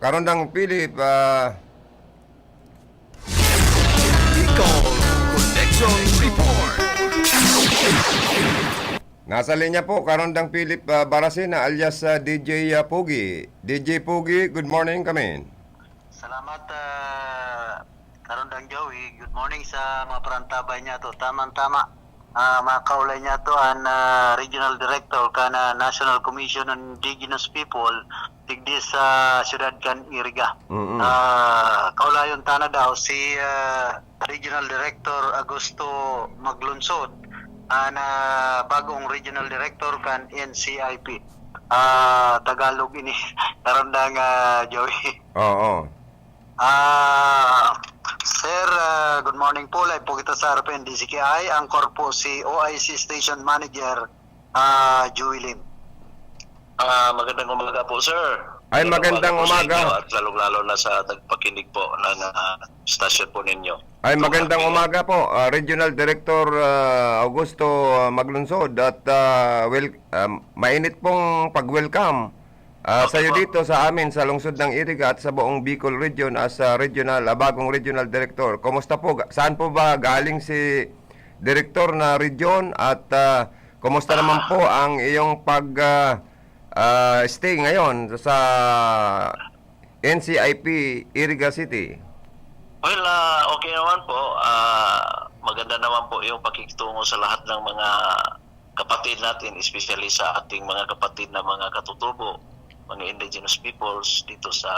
karon dang Philip, Bicol Connection Report. Nasa linya po, Karondang Philip Barasina alias DJ Pugi. DJ Pugi, good morning kami. Salamat, Karondang Joey. Good morning sa mga parantabay niya to. Tamang-tama. Mga kaulay niya to ang Regional Director ka na National Commission on Indigenous People digdi sa Siyudad kan Iriga. Kaulayon tana daw si Regional Director Augusto Maglunsod ang bagong Regional Director kan NCIP. Tagalog ini Karondang Joey. Oo. Sir, good morning po. Live po kita sa RPN DCKI. Ang korpo si OIC Station Manager, Joey Lim. Magandang umaga po, sir. Ay, magandang umaga. At lalong-lalo na sa nagpakinig po ng stasyon po ninyo. Ay, magandang umaga po. Regional Director Augusto Maglunsod at mainit pong pag-welcome sa'yo dito sa amin sa lungsod ng Iriga at sa buong Bicol Region as bagong Regional Director. Kumusta po? Saan po ba galing si Director na region at kumusta naman po ang iyong stay ngayon sa NCIP Iriga City? Well, okay naman po. Maganda naman po yung pakikitungo sa lahat ng mga kapatid natin, especially sa ating mga kapatid na mga katutubo, mga indigenous peoples dito sa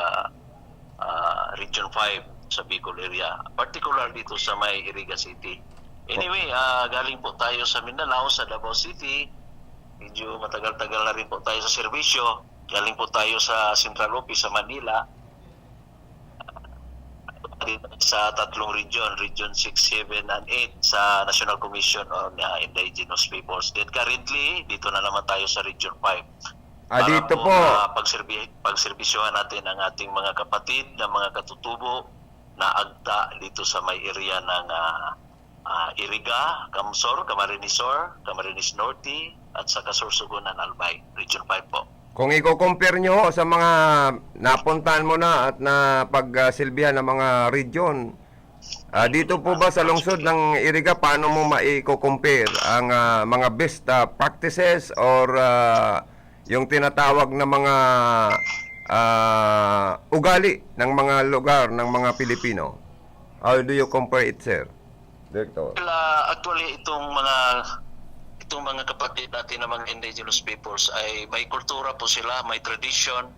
Region 5 sa Bicol area, particular dito sa may Iriga City. Anyway, galing po tayo sa Mindanao, sa Davao City. Medyo matagal-tagal na rin po tayo sa serbisyo. Galing po tayo sa Central Office sa Manila. Sa tatlong region, Region 6, 7, and 8 sa National Commission on Indigenous Peoples. Then currently, dito na naman tayo sa Region 5. Dito po. Pagserbisyohan natin ang ating mga kapatid na mga katutubo na agta dito sa may area ng Iriga, Kamsor, Camarines Sur, Camarines Norte, at sa Kasursugunan, Albay, Region 5 po. Kung i-compare nyo sa mga napuntahan mo na at na pagsilbihan ng mga region, dito po ba sa lungsod ng Iriga, paano mo ma-compare ang mga best practices or yung tinatawag na mga ugali ng mga lugar ng mga Pilipino? How do you compare it, sir? Director. Well, actually, itong mga kapatid natin na mga indigenous peoples ay may kultura po sila, may tradition.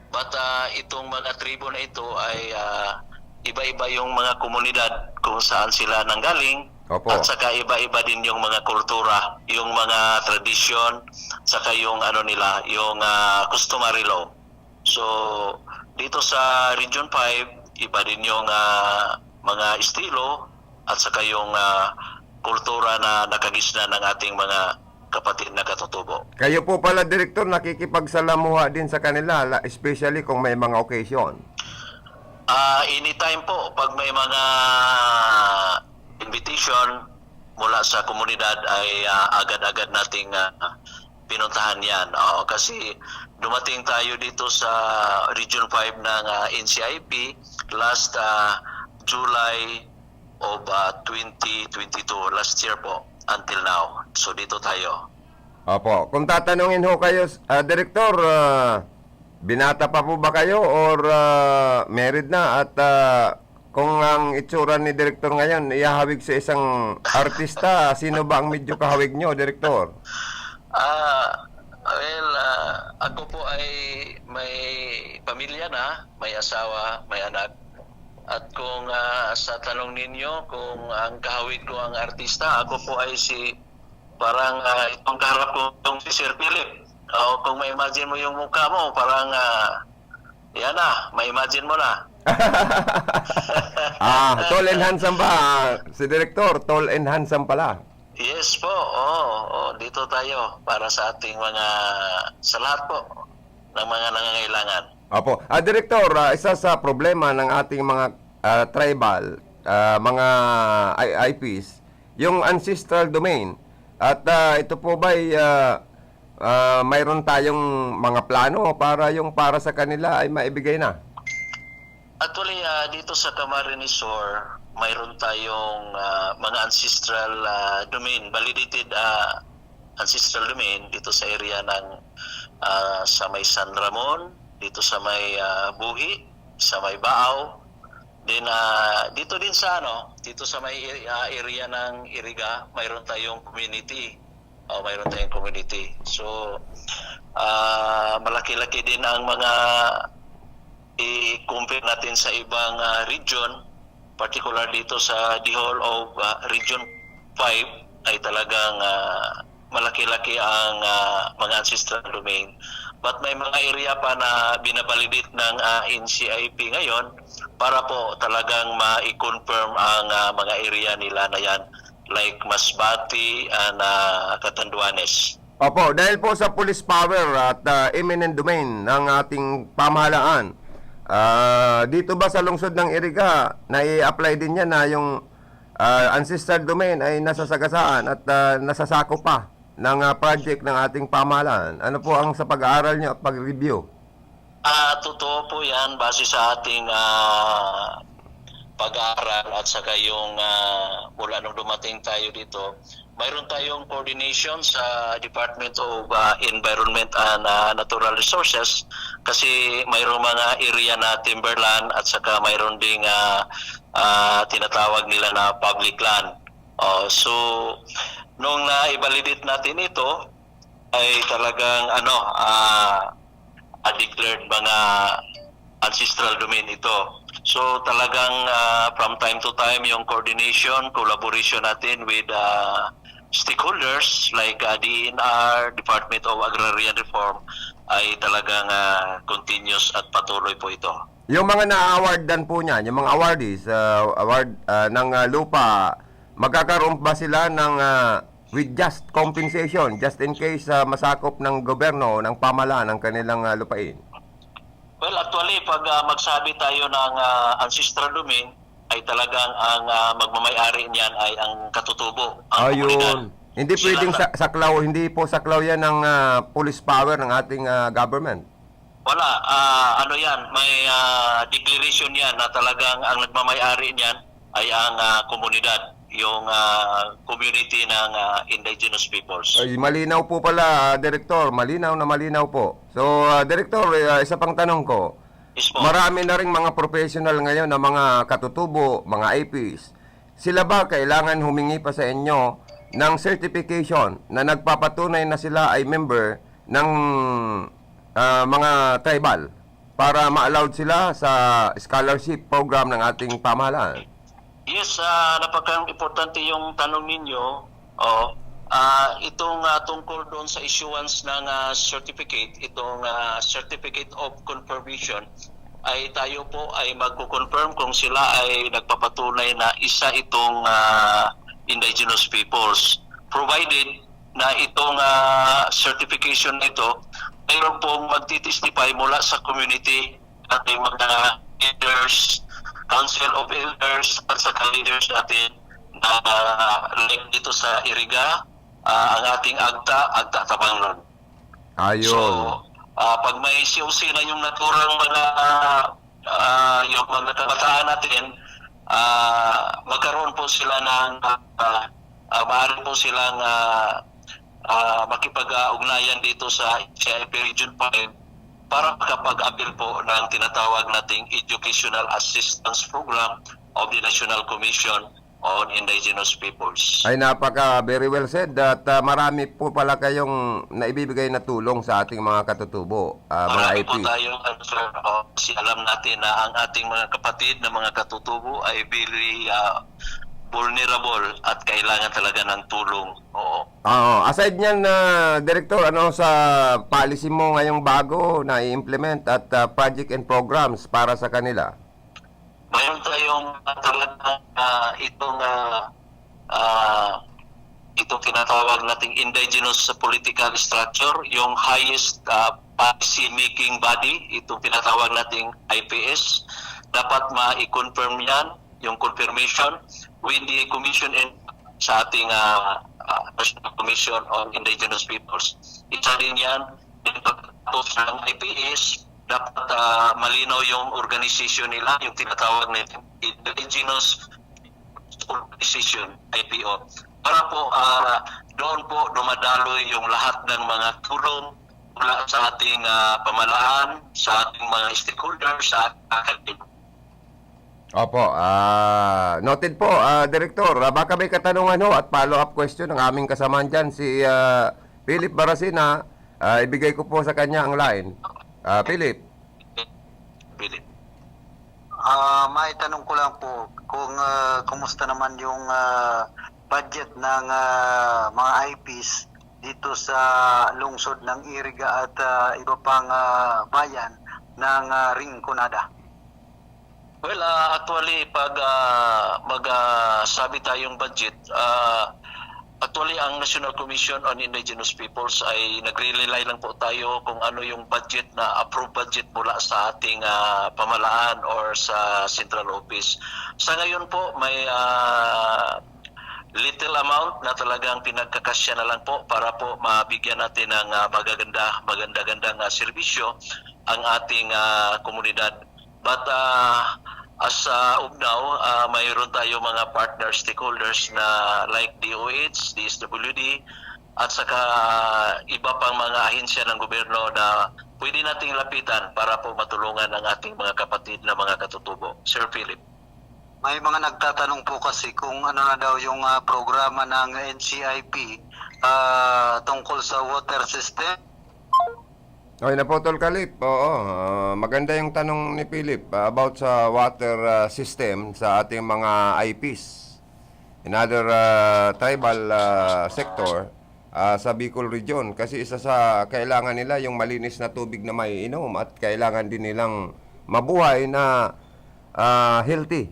But itong mga tribo na ito ay iba-iba yung mga komunidad kung saan sila nanggaling. Opo. At saka iba-iba din yung mga kultura, yung mga tradition, saka yung nila, yung customary law. So, dito sa Region 5, iba din yung mga estilo at saka yung kultura na nakagisna ng ating mga kapatid na katutubo. Kayo po pala, Director, nakikipagsalamuha din sa kanila, especially kung may mga occasion. Anytime po, pag may mga invitation mula sa komunidad ay agad-agad nating pinuntahan yan. Kasi dumating tayo dito sa Region 5 ng NCIP last July of 2022, last year po, until now. So dito tayo. Opo. Kung tatanungin ho kayo, Director, binata pa po ba kayo or married na? At kung ang itsura ni Director ngayon ihahawig sa isang artista, sino ba ang medyo kahawig nyo, Director? Ako po ay may pamilya na, may asawa, may anak. At kung sa tanong ninyo kung ang kahawig ko ang artista, ako po ay parang itong kaharap ko itong si Sir Philip. Kung may imagine mo yung mukha mo, parang yan na, may imagine mo na. Tall and handsome ba? Si Director, tall and handsome pala. Yes po, dito tayo para sa ating sa lahat po ng mga nangangailangan. Opo. Director, isa sa problema ng ating mga tribal, mga IPs, yung ancestral domain. At ito po ba'y mayroon tayong mga plano para sa kanila ay maibigay na? Actually, dito sa Camarines Sur, mayroon tayong mga ancestral domain, validated ancestral domain dito sa area ng sa may San Ramon, dito sa may Buhi, sa may Baaw. Then dito din sa dito sa may area ng Iriga, mayroon tayong community. Mayroon tayong community. So malaki-laki din ang mga i-compare natin sa ibang region, particular dito sa the whole of Region 5 ay talagang malaki-laki ang mga ancestral domain. But may mga area pa na binabalidate ng NCIP ngayon para po talagang ma-confirm ang mga area nila na yan, like Masbate and Catanduanes. Opo, dahil po sa police power at eminent domain ng ating pamahalaan, dito ba sa lungsod ng Iriga, na-i-apply din yan na yung ancestral domain ay nasasagasaan at nasasako pa ng project ng ating pamahalaan? Ano po ang sa pag-aaral nyo at pag-review? Totoo po yan base sa ating pag-aaral at saka yung mula nung dumating tayo dito, mayroon tayong coordination sa Department of Environment and Natural Resources kasi mayroong mga area na timberland at saka mayroon ding tinatawag nila na public land. So nung na-validate natin ito ay talagang declared mga ancestral domain ito. So talagang from time to time yung coordination, collaboration natin with stakeholders like DENR, Department of Agrarian Reform ay talagang continuous at patuloy po ito. Yung mga na-awardan po niyan, yung mga awardees, award ng lupa, magkakaroon ba sila ng with just compensation, just in case masakop ng gobyerno, ng pamahalaan ng kanilang lupain? Well, actually, pag magsabi tayo ng ancestral domain, ay talagang ang magmamay-ari niyan ay ang katutubo, ang komunidad. Hindi pwedeng saklaw, hindi po saklaw yan ng police power ng ating government. Wala, yan, may declaration yan na talagang ang nagmamay-ari niyan ay ang komunidad, yung community ng indigenous peoples. Ay, malinaw po pala, Director. Malinaw na malinaw po. So, Director, isa pang tanong ko. Marami na rin mga professional ngayon na mga katutubo, mga IPs. Sila ba kailangan humingi pa sa inyo ng certification na nagpapatunay na sila ay member ng mga tribal para ma-allowed sila sa scholarship program ng ating pamahalaan? Yes, napaka-importante yung tanong ninyo. Itong tungkol doon sa issuance ng certificate, itong certificate of confirmation, ay tayo po ay magko-confirm kung sila ay nagpapatunay na isa itong indigenous peoples. Provided na itong certification nito, mayroon pong magtitestify mula sa community at yung mga leaders, Council of Elders at sa leaders natin na like dito sa Iriga, ang ating Agta Tabanglon. Ayun. So, pag may COC na yung naturang mga yung mga kabataan natin, magkaroon po sila ng maaari po silang makipag-ugnayan dito sa CIP Region 5 para makapag-appeal po ng tinatawag nating Educational Assistance Program of the National Commission on Indigenous Peoples. Ay very well said at marami po pala kayong naibibigay na tulong sa ating mga katutubo, mga IP. Marami po tayong kasi alam natin na ang ating mga kapatid na mga katutubo ay very vulnerable at kailangan talaga ng tulong. Oo. Aside niyan, Director, ano sa policy mo ngayong bago na i-implement at project and programs para sa kanila? Mayroon tayong talagang itong tinatawag nating indigenous political structure, yung highest policy making body, itong tinatawag nating IPS. Dapat ma-confirm yan, yung confirmation with the commission and sa ating National Commission on Indigenous Peoples. Isa din yan, pagkatapos ng IPS, dapat malinaw yung organization nila, yung tinatawag na Indigenous Organization, IPO. Para po doon po dumadaloy yung lahat ng mga tulong mula sa ating pamahalaan, sa ating mga stakeholders, sa ating Opo, noted po, Director. Baka may katanungan ho at follow-up question ng aming kasamaan dyan, si Philip Barasina. Ibigay ko po sa kanya ang line. Philip. May tanong ko lang po kung kumusta naman yung budget ng mga IPs dito sa lungsod ng Iriga at iba pang bayan ng Rinconada. Well, actually, pag magsabi tayong budget, actually, ang National Commission on Indigenous Peoples ay nagre-rely lang po tayo kung ano yung budget na approved budget mula sa ating pamahalaan or sa Central Office. Sa ngayon po, may little amount na talagang pinagkakasya na lang po para po mabigyan natin ng maganda-gandang serbisyo ang ating komunidad. But as of now, mayroon tayo mga partner stakeholders na like DOH, DSWD, at saka iba pang mga ahensya ng gobyerno na pwede nating lapitan para po matulungan ang ating mga kapatid na mga katutubo. Sir Philip. May mga nagtatanong po kasi kung ano na daw yung programa ng NCIP tungkol sa water system. Okay, naputol Kalip. Oo, maganda yung tanong ni Philip about sa water system sa ating mga IPs in other tribal sector sa Bicol region. Kasi isa sa kailangan nila yung malinis na tubig na may inom at kailangan din nilang mabuhay na healthy.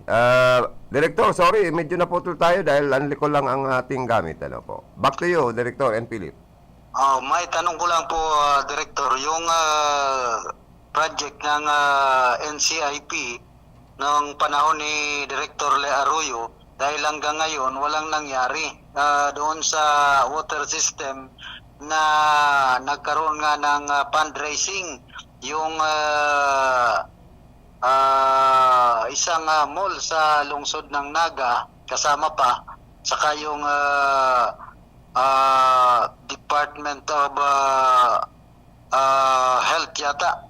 Director, sorry, medyo naputol tayo dahil anliko lang ang ating gamit. Ano po? Back to you, Director and Philip. May tanong ko lang po, Director, yung project ng NCIP noong panahon ni Director Le Arroyo, dahil hanggang ngayon walang nangyari doon sa water system na nagkaroon nga ng fundraising yung isang mall sa lungsod ng Naga, kasama pa, saka yung Department of Health yata.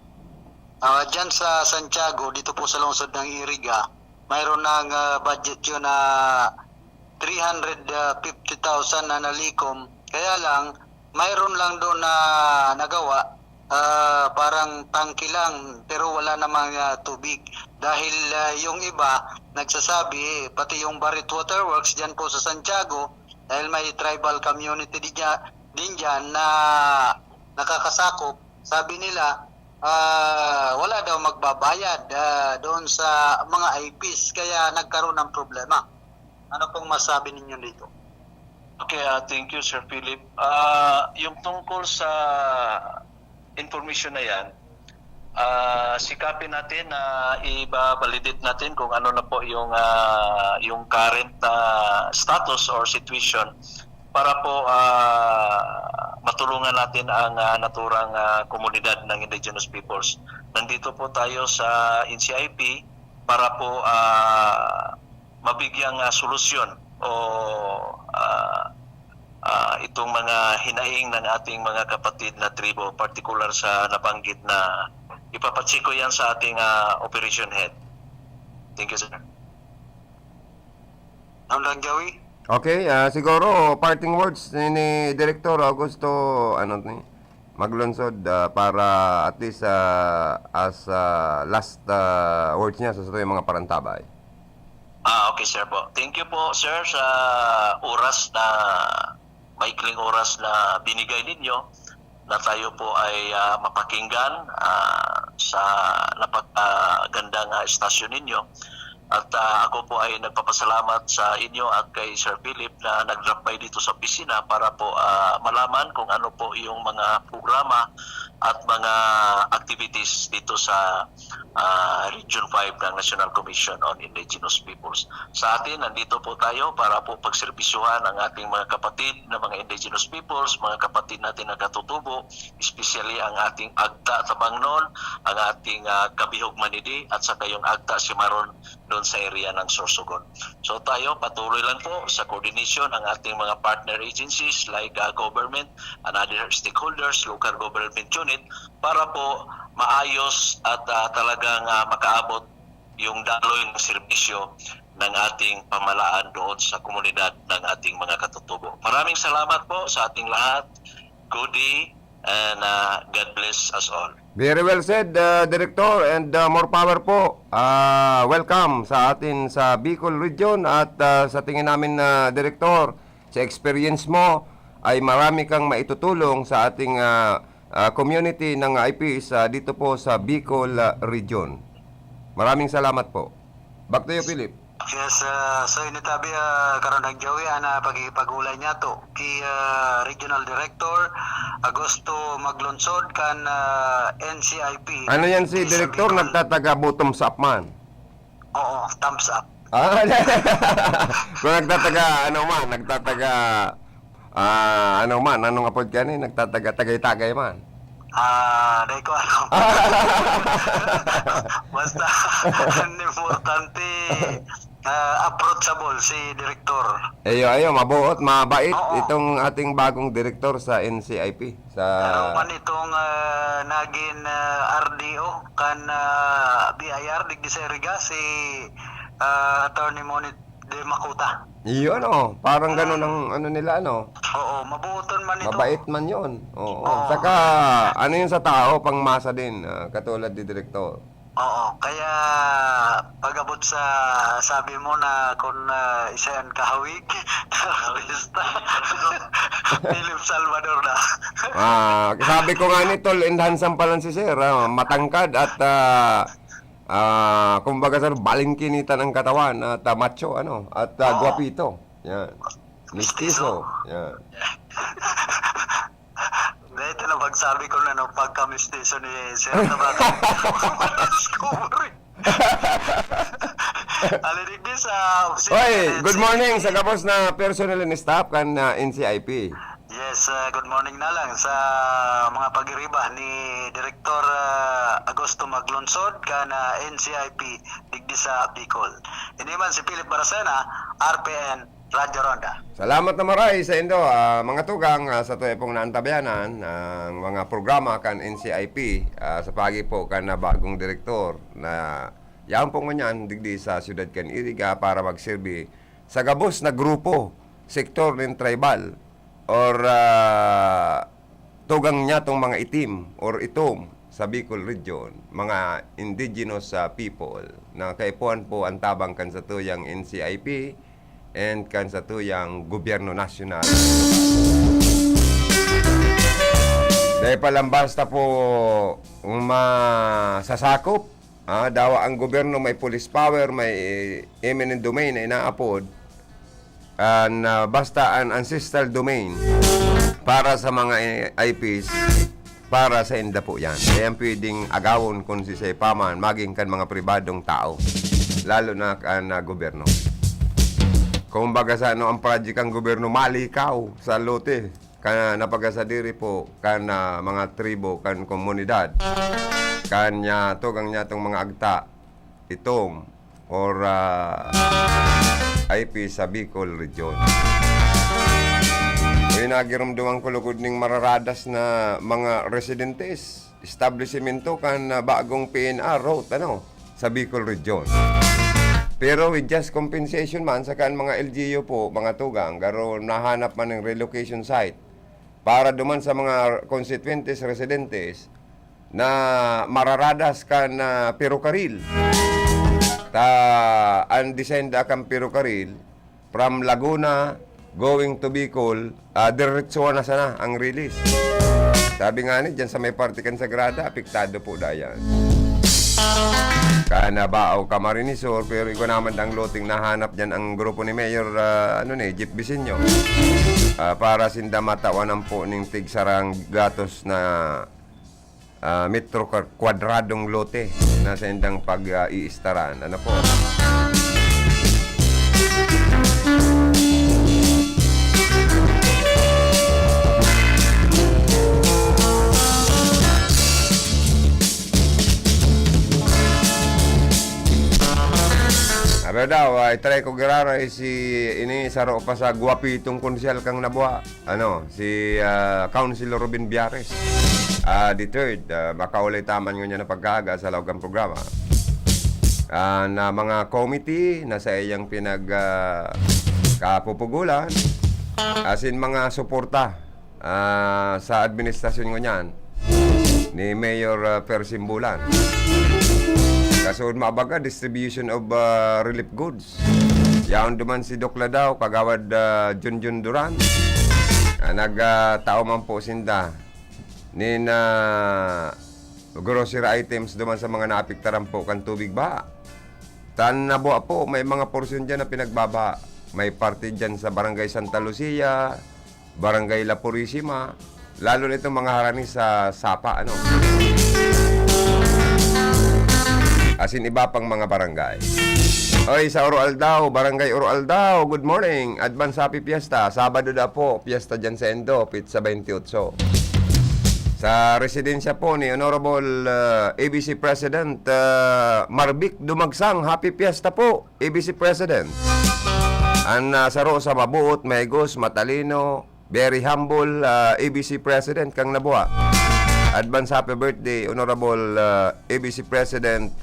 Diyan sa Santiago, dito po sa lungsod ng Iriga, mayroon ng budget yun na 350,000 na nalikom. Kaya lang, mayroon lang doon na nagawa, parang tangki lang, pero wala namang tubig. Dahil yung iba, nagsasabi, pati yung Barit Water Works dyan po sa Santiago, dahil may tribal community din dyan na nakakasakop, sabi nila, wala daw magbabayad doon sa mga IPs, kaya nagkaroon ng problema. Ano pong masabi ninyo dito? Okay, thank you, Sir Philip. Yung tungkol sa information na yan, sikapin natin na i-validate natin kung ano na po yung current status or situation para po matulungan natin ang naturang komunidad ng indigenous peoples. Nandito po tayo sa NCIP para po mabigyang solusyon o itong mga hinaing ng ating mga kapatid na tribo, particular sa nabanggit na ipapatsiko yan sa ating operation head. Thank you, sir. Hanggang Jawi? Okay, siguro parting words ni Director Augusto maglunsod para at least as last words niya sa yung mga parantabay. Okay, sir po. Thank you po, sir, sa maikling oras na binigay ninyo na tayo po ay mapakinggan sa napakagandang istasyon ninyo. At ako po ay nagpapasalamat sa inyo at kay Sir Philip na nag-drop by dito sa opisina para po malaman kung ano po yung mga programa at mga activities dito sa Region 5 ng National Commission on Indigenous Peoples. Sa atin, nandito po tayo para po pagserbisyuhan ang ating mga kapatid na mga Indigenous Peoples, mga kapatid natin na katutubo, especially ang ating Agta Tabangnon, ang ating Kabihog Manidi, at saka yung Agta Simaron doon sa area ng Sorsogon. So tayo, patuloy lang po sa coordination ng ating mga partner agencies like government and other stakeholders, local government unit, para po maayos at talagang makaabot yung daloy ng serbisyo ng ating pamalaan doon sa komunidad ng ating mga katutubo. Maraming salamat po sa ating lahat. Good day and God bless us all. Very well said, Director, and more power po. Welcome sa atin sa Bicol Region at sa tingin namin na Director, sa experience mo ay marami kang maitutulong sa ating community ng IPs dito po sa Bicol Region. Maraming salamat po. Back to you, Philip. Yes, so initabi karon nagjawi ana pagipagulay niya to kay Regional Director Agosto maglunsod kan NCIP. Ano yan si Director? Nagtataga bottoms up man? Oo, thumbs up. Kung nagtataga, anong apod ka ni? Nagtataga, tagay-tagay man. Dahil ko alam. Basta, ang importante, approachable si Director. Ayo, mabuot, mabait itong ating bagong Director sa NCIP. Ano man itong naging RDO, kan BIR, digdi sa Iriga, si Attorney Monit de Makuta. Iyon parang ganun ang nila Oo, mabuton man ito. Mabait man yun. Oo. Saka ano yun sa tao, pangmasa din, katulad ni Direktor. Oo, kaya pag-abot sa sabi mo na kung isa yan kahawig, terorista, Philip Salvador na. Sabi ko nga ni Tol, enhansan pa lang si Sir, matangkad at kumbaga sir, balingkinitan ang katawan at macho, at guwapito. Yan. Mistizo. Yan. Ito na pagsabi ko na pagka-mistizo ni Sir Tabato. Alinig sa Oy, good morning sa kapos na personnel and staff kan NCIP. Yes, good morning na lang sa mga pagiriba ni Director Agosto Maglunsod kana NCIP digdi sa Bicol. Ini man si Philip Baracena, RPN Radyo Ronda. Salamat na maray sa indo, mga tugang sa tuwi pong naantabayanan ang mga programa kan NCIP sa pagi po kan na bagong direktor na yan po nganyan digdi sa siyudad kan Iriga para magsilbi sa gabos na grupo, sektor ng tribal or tugang niya tong mga itim or itom sa Bicol Region, mga indigenous people na kaipuan po ang tabang kan sa tuyang NCIP and kan sa tuyang gobyerno nasyonal. Dahil palang basta po masasakop, dawa ang gobyerno may police power, may eminent domain na inaapod, basta an ancestral domain para sa mga IPs, para sa inda po yan. Kaya pwedeng agawon kung si Paman, maging kan mga pribadong tao, lalo na kan gobyerno. Kung baga sa ang project ang gobyerno, malikaw sa lote, kan napagasadiri po, kan mga tribo, kan komunidad, kanya tugang niya itong mga agta, itom, or IP sa Bicol Region. Nagiramduman ko lugod ning mararadas na mga residentes, establishmento kan bagong PNR road sa Bicol Region. Pero with just compensation man sa kan mga LGU po, mga tugang, garo nahanap man ng relocation site para duman sa mga constituentes residentes na mararadas kan perokaril. Undesigned akang perokaril from Laguna going to Bicol, diretso na sana ang release. Sabi nga ni, dyan sa may partikan Sagrada, apektado po dayan. Kana baaw Camarinesor, pero iko naman ang loting nahanap dyan ang grupo ni Mayor Jeep Bisinyo, para sinda matawanan po ning tigsarang gatos na metro kwadradong lote na sa indang pag-iistaran. Ano po? Pero daw, try ko gararay si ini saro pa sa guwapitong konsyal kang nabuha. Ano, si Councilor Robin Biares. The third, makaulay taman nga niya na pagkaga sa lawag ng programa. Na mga committee na sa iyang kapupugulan, as in mga suporta sa administrasyon nga niyan ni Mayor Persimbulan. Kasood maabaga, distribution of relief goods. Yaon duman si Doc Ladaw, kagawad Junjun Duran. Nagtao man po sinda ni na grocery items duman sa mga naapiktaran po kan tubig ba. Tan nabuha po, may mga porsyon dyan na pinagbaba. May parte dyan sa Barangay Santa Lucia, Barangay La Purisima, lalo na itong mga harani sa Sapa, ano. As in, iba pang mga barangay. Oy, sa Oro Aldao, Barangay Oro Aldao, good morning. Advance Happy Fiesta. Sabado na po, fiesta dyan sa Endo, pizza 28. Sa residensya po ni Honorable ABC President Marvic Dumagsang, Happy Fiesta po, ABC President. Ang sa Rosa Mabuot, Maygos, Matalino, very humble ABC President kang nabuha. Advance happy birthday, Honorable ABC President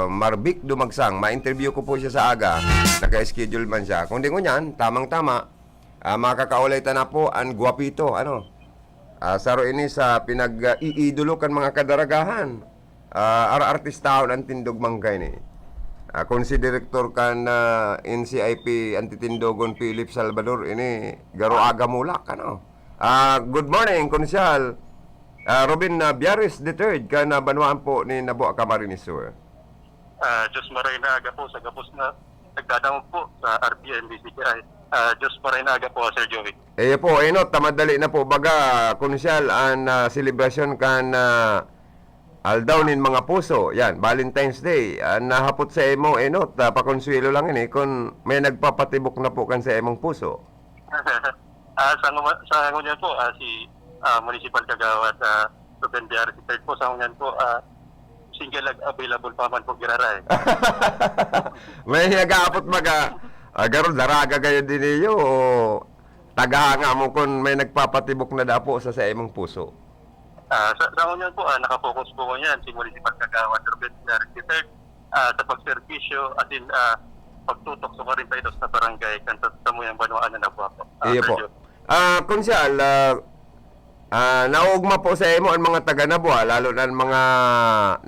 Marvic Dumagsang. Ma-interview ko po siya sa aga. Naka-schedule man siya. Kung di ko niyan, tamang-tama, makakaulay na po ang guwapito. Ano? Saro ini sa pinag-iidolo kan mga kadaragahan. Artistaon ang tindog manggay ni. Kung si Director kan NCIP Antitindogon Philip Salvador, ini garo aga mulak. Ano? Good morning, Konsyal. Robin Biares III, ka na banwaan po ni Nabuha Camarines Sur. Diyos maray na aga po sa gapos na nagdadamog po sa RBNBCKI. Diyos maray na aga po, Sir Joey. Po, tamadali na po baga, konsyal, ang celebration kan aldaw nin mga puso. Yan, Valentine's Day. Nahapot sa emo, pakonsuelo lang ini kung may nagpapatibok na po kan sa emong puso. Sa ngunyan po, si Municipal Kagawad Ruben Biares III po, sa ngunyan po, single available pa man po giraray. May nag-aapot garon daraga kayo din niyo o tagahanga mo kung may nagpapatibok na dapo sa emong puso. Sa ngunyan po, nakapokus po ngunyan si Municipal Kagawad Ruben Biares III sa pagservisyo at in pagtutok sa 42 na barangay kan sa muyang banwaan na nabuha po. Iyo po. Konsyal, naugma po sa emo ang mga taga-Nabuha, lalo na ang mga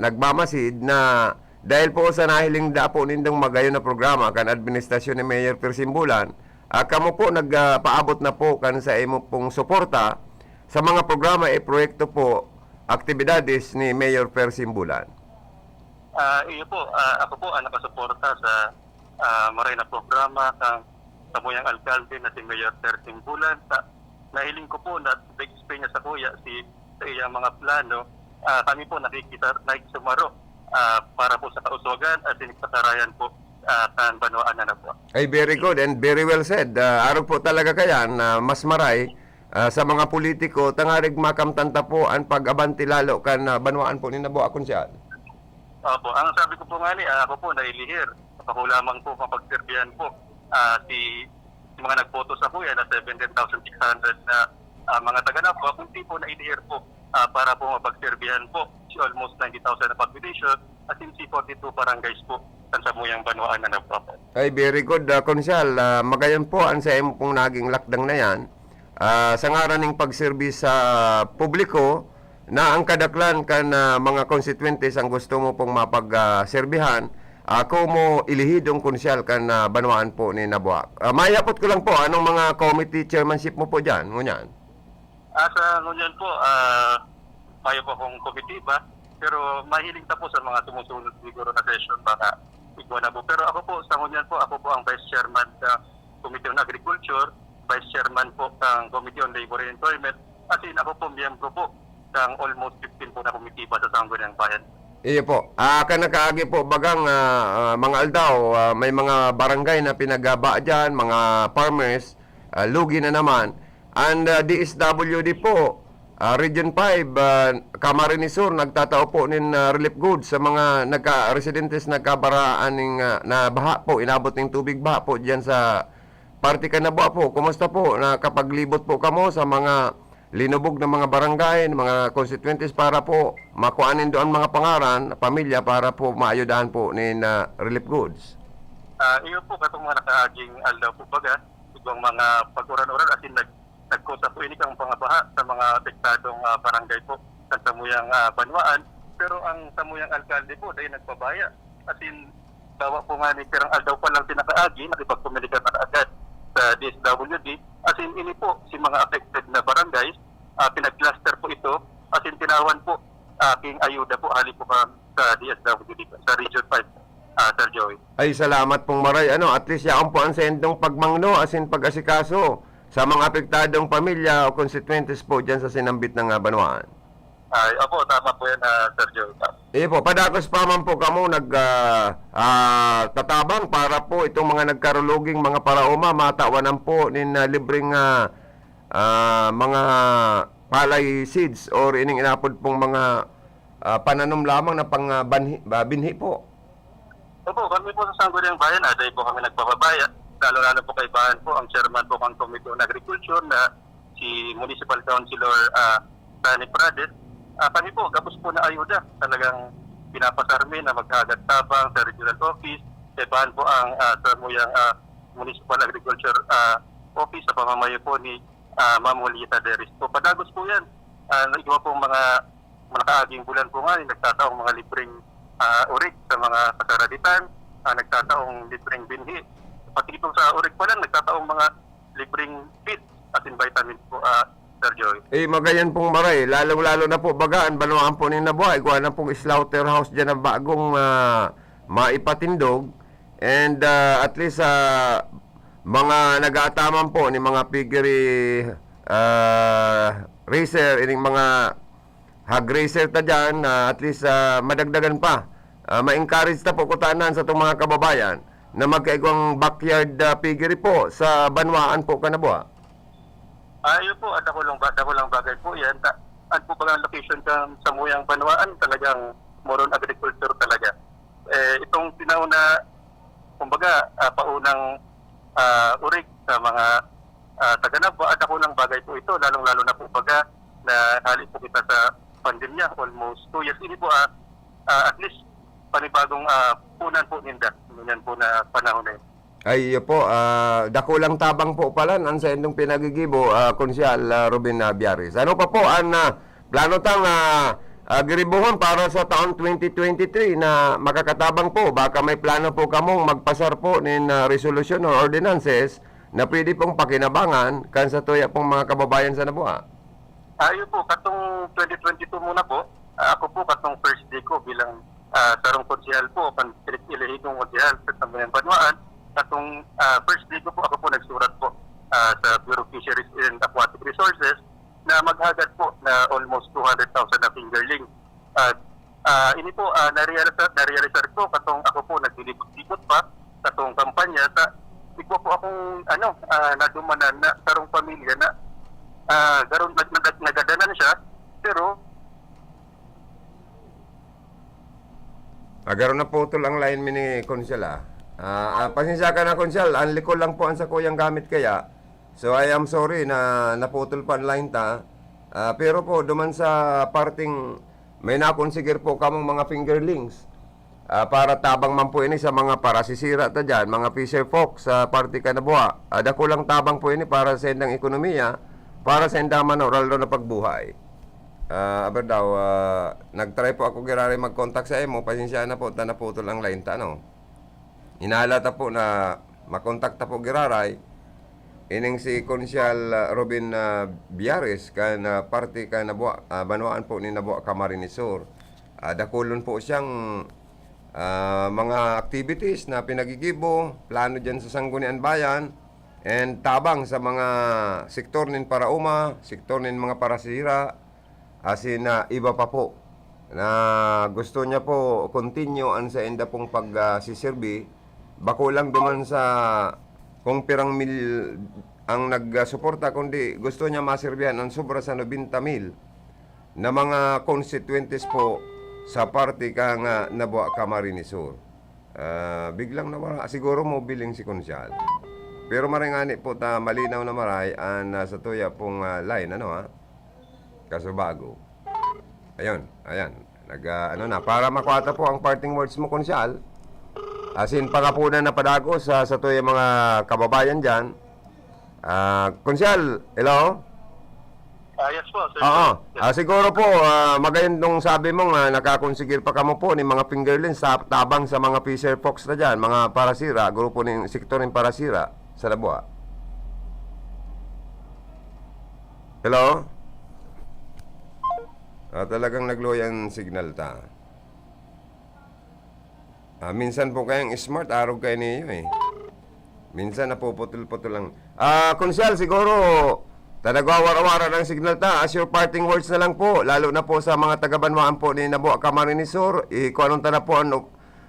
nagmamasid na dahil po sa nahiling dapo nindong magayon na programa kan administrasyon ni Mayor Persimbulan, kamo po nagpaabot na po kan sa emo pong suporta sa mga programa proyekto po, aktibidades ni Mayor Persimbulan. Iyo po, ako po nakasuporta sa maray na programa kang samuyang alkalde na si Mayor Persimbulan. Nahiling ko po na explain niya sa kuya sa iyang mga plano. Kami po nakikisumaro para po sa kausogan at sinikasarayan po kan banwaan na po. Ay, very good and very well said. Araw po talaga kayan na mas maray sa mga politiko tangarig makamtanta po ang pag-abanti lalo kan banwaan po ni Nabuha Konsyal. Opo, ang sabi ko po nga ako po nailihir. Pakulamang po mapagserbihan po si mga nagboto sa kuya na 17,600 na mga taga-Nabuha, kundi po nailihir po para po mapagserbihan po si almost 90,000 na population at si 42 barangays po sa muyang banwaan na Nabuha po. Ay, very good, Konsyal. Magayon po ang sa imo pong naging lakdang na yan. Sa ngaraning pagserbis sa publiko na ang kadaklan kan mga constituentes ang gusto mo pong mapagserbihan, ako mo ilihidong konsyal kan banwaan po ni Nabuha. Mayapot ko lang po, anong mga committee chairmanship mo po dyan? Ngunyan? Sa ngunyan po, mayo po akong committee ba? Pero mahiling ta po sa mga sumusunod siguro na session baka igwa na po. Pero ako po, sa ngunyan po, ako po ang vice chairman sa Committee on Agriculture, vice chairman po ng Committee on Labor and Employment, at ako po miyembro po ng almost 15 po na komitiba sa Sangguniang Bayan. Iyo po. Kanakaagi po bagang mga aldaw, may mga barangay na pinagaba dyan, mga farmers, lugi na naman. And DSWD po, Region 5, Camarines Sur, nagtatao po ng relief goods sa mga residentes nagkabaraan ng na baha po, inabot ng tubig baha po dyan sa parte Kanabuha po. Kumusta po? Nakapaglibot po kamo sa mga linubog ng mga barangay, mga constituentes para po makuanin doon mga pangaran, pamilya para po maayudahan po ng relief goods. Iyo po katong mga nakaaging aldaw po baga, ibang mga pag-uran-uran asin nagkusa po ini kang pangabaha sa mga apektadong barangay po sa Samuyang Banwaan. Pero ang Samuyang Alkalde po dahil nagpabaya. Asin bawa po nga ni Pirang Aldaw pa lang pinakaagi, nakipagkomunika na agad sa DSWD. Asin ini po si mga affected na barangays, pinag-cluster po ito. Asin tinawan po aking ayuda po hali po sa DSWD sa Region 5, Sir Joey. Ay, salamat pong maray. At least yaon po ang sendong pagmangno, asin pag-asikaso sa mga apektadong pamilya o constituentes po dyan sa sinambit ng Banwaan. Ay, opo, tama po yan, Sir Joey. Po, padakos pa man po kamo tatabang para po itong mga nagkaruluging mga paraoma matawan po nin libreng mga palay seeds or ining inapod pong mga pananom lamang na pang binhi po. Opo, kami po sa Sangguniang Bayan, dahil po kami nagpapabaya. Lalo-lalo po kay Bahan po, ang chairman po ng Committee on Agriculture na si Municipal Councilor Danny Prades. Kami po, gabos po na ayuda. Talagang pinapasarmi na magkagat tabang sa regional office. Kay Bahan po ang Samuyang Municipal Agriculture Office sa pamamayo po ni Ma'am Julieta Deris. Po, padagos po yan. Iba po mga nakaaging bulan po nga, nagtataong mga libreng urig sa mga kasaraditan, nagtataong libreng binhi. Pati itong sa urig pa lang, nagtataong mga libreng feed at vitamins po, Sir Joy. Magayan pong maray. Lalo-lalo na po bagaan, Banwaan po ng nabuhay. Kuha na pong slaughterhouse dyan na bagong maipatindog. And at least mga nag-aataman po ni mga piggery racer, ining mga hog racer ta dyan, at least madagdagan pa. Ma-encourage na po kutanan sa itong mga kababayan na magkaigwang backyard piggery po sa Banwaan po Kanabuha. Ayun po, at ako lang bagay po yan. At po pala ang location ng Samuyang Banwaan, talagang moron agriculture talaga. Itong pinauna, kumbaga, paunang urig sa mga taga-Nabwa, at ako lang bagay po ito, lalong-lalo na po baga na hali po kita sa pandemya, almost 2 years. Ini po, at least, panibagong punan po ninda. Yan po na panahon na yun. Ay po, dakulang tabang po pala ang sa indong pinagigibo, Konsyal Ruben Biares. Ano pa po ang plano tang giribuhon para sa taon 2023 na makakatabang po? Baka may plano po kamong magpasar po ng resolution or ordinances na pwede pong pakinabangan kan sa tuya pong mga kababayan sa Nabua. Ayun po, katong 2022 muna po, ako po katong first day ko bilang sarong konsyal po, ilihigong konsyal sa Samuyang Banwaan. Katong first day ko po, ako po nagsurat po sa Bureau of Fisheries and Aquatic Resources na maghagad po na almost 200,000 na fingerling. At ini po, na-realize ko katong ako po naglilibot-libot pa katong kampanya sa iko po akong nadumanan na sarong pamilya na garon nagadanan siya pero Agaron na putol ang line mi ni Konsyal. Pasensya ka na Konsyal, ang liko lang po ang sa kuyang gamit kaya. So I am sorry na naputol pa ang line ta. Pero po duman sa parting may nakonsigir po kamong mga fingerlings. Para tabang man po ini sa mga parasisira ta dyan, mga fisher folks sa parte Kanabuha. Dako lang tabang po ini para sa endang ekonomiya, para sa endang oral na pagbuhay. Aber daw, nagtry po ako girari mag-contact sa imo, pasensya na po, naputol ang line ta, no? Inaalata po na makontakta po giraray, ining si Konsyal Ruben Biares, kan parte ka Banwaan po ni Nabua Camarines Sur. Dakulon po siyang mga activities na pinagigibo, plano dyan sa Sangguniang Bayan, and tabang sa mga sektor nin parauma, sektor nin mga parasira, as in iba pa po na gusto niya po continue ang sa enda pong pagsisirbi, bako lang duman sa kung pirang mil ang nagsuporta, kundi gusto niya masirbihan ang sobra sa 90,000 na mga constituentes po sa party kang Nabua Camarines Sur. Biglang nawala, siguro mo biling si Konsyal. Pero maringani po ta malinaw na maray sa tuya pong line, kaso bago. Ayun, ayan. Para makuha po ang parting words mo, Konsyal. As in, pangapunan na padago sa tuya mga kababayan dyan. Konsyal, hello? Yes po, sir. Oo. Siguro po, magayon nung sabi mo nga, nakakonsigil pa kamo po ni mga fingerlings sa tabang sa mga Fisher Fox na dyan, mga parasira, grupo ng sektor ng parasira sa Nabua. Hello? Talagang nagloyan signal ta. Minsan po kayang smart, araw kayo niyo eh. Minsan napuputol-putol lang. Konsyal, siguro nagwawara-wara ng signal ta. As your parting words na lang po, lalo na po sa mga taga-Banwaan po ni Nabua Camarines Sur, kung anong na po ang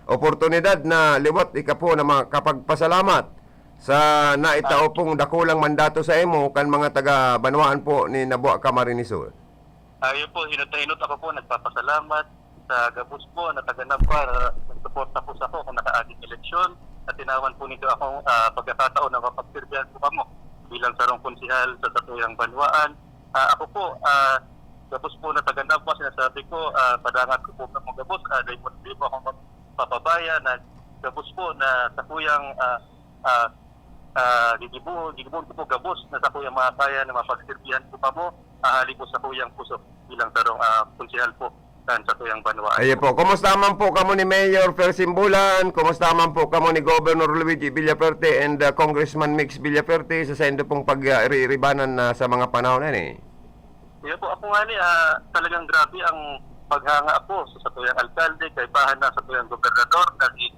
oportunidad na liwat ika po na makapagpasalamat sa naitao pong dakulang mandato sa imo kan mga taga-Banwaan po ni Nabua Camarines Sur. Ayun po, hinot ako po, nagpapasalamat sa gabos po na taga-Nabua, nagsuporta po sa ako kung nakaaging eleksyon at tinawan po nito akong pagkakataon na mapagsirbyan po kamo bilang sarong konsihal sa Satuyang Banwaan. Ako po, gabos po na taga-Nabua, sinasabi ko, padangat ko po ng gabos, dahil po hindi po akong magpapabaya na gabos po na Satuyang gigibon ko po gabos na Satuyang mga kaya na mapagsirbyan po kamo. Ahali po sa kuyang puso bilang tarong konsihal po sa Tuyang Banwaan. Ayan po, kumusta man po kamo ni Mayor Persimbulan, kumusta man po kamo ni Governor Luigi Villaferte and Congressman Mix Villaferte sa sendo pong pag-ribanan sa mga panahon na eh? Ayan po, ako nga talagang grabe ang paghanga po sa Tuyang Alkalde, kay bahan na sa Tuyang Gobernador na si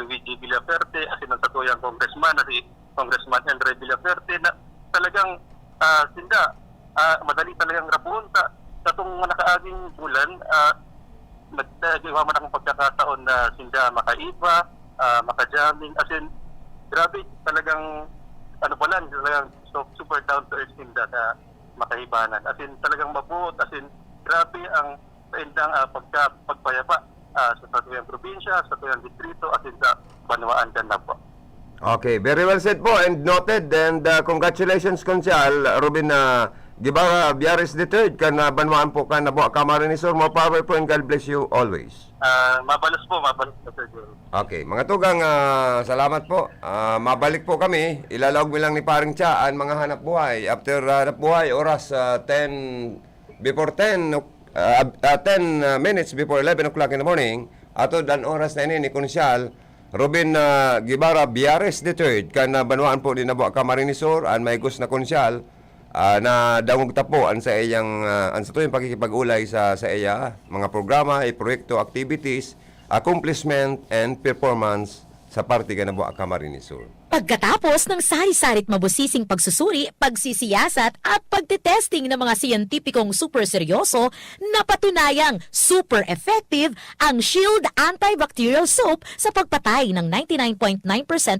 Luigi Villaferte, at sa Tuyang Congressman na si Congressman Andre Villaferte, na talagang madali talagang rapon sa itong nakaaging bulan. Nagagawa man akong pagkakataon na sinda makaiba, makajaming, as in, grabe, talagang talagang super down to earth sinda na makahibanan. As in, talagang mabuot, as in, grabe ang paindang pagpayapa sa Tuyang Probinsya, sa Tuyang Distrito, as in sa Banwaan Nabua. Okay, very well said po and noted, and congratulations Konsyal Robin Gibara Biares III kan Banwaan po kan Nabua Camarines Sur. More power po and God bless you always. Mabalos po, Sir Joel. Okay, mga tugang, salamat po. Mabalik po kami. Ilalawag mo lang ni Paring Tiyaan mga hanap buhay. After hanap buhay, oras 10 minutes before 11 o'clock in the morning. Ato dan oras na ini ni Konsyal Robin Gibara Biares III kan Banwaan po ni Nabua Camarines Sur, an may gus na Konsyal na dangog tapo an sa iyang sa tuyong pagkikipag-ulay sa iya mga programa, proyekto, activities, accomplishment and performance sa party kan Nabua Camarines Sur. Pagkatapos ng sari-sarit mabusising pagsusuri, pagsisiyasat at pagtitesting ng mga siyentipikong super seryoso, napatunayang super effective ang Shield Antibacterial Soap sa pagpatay ng 99.9%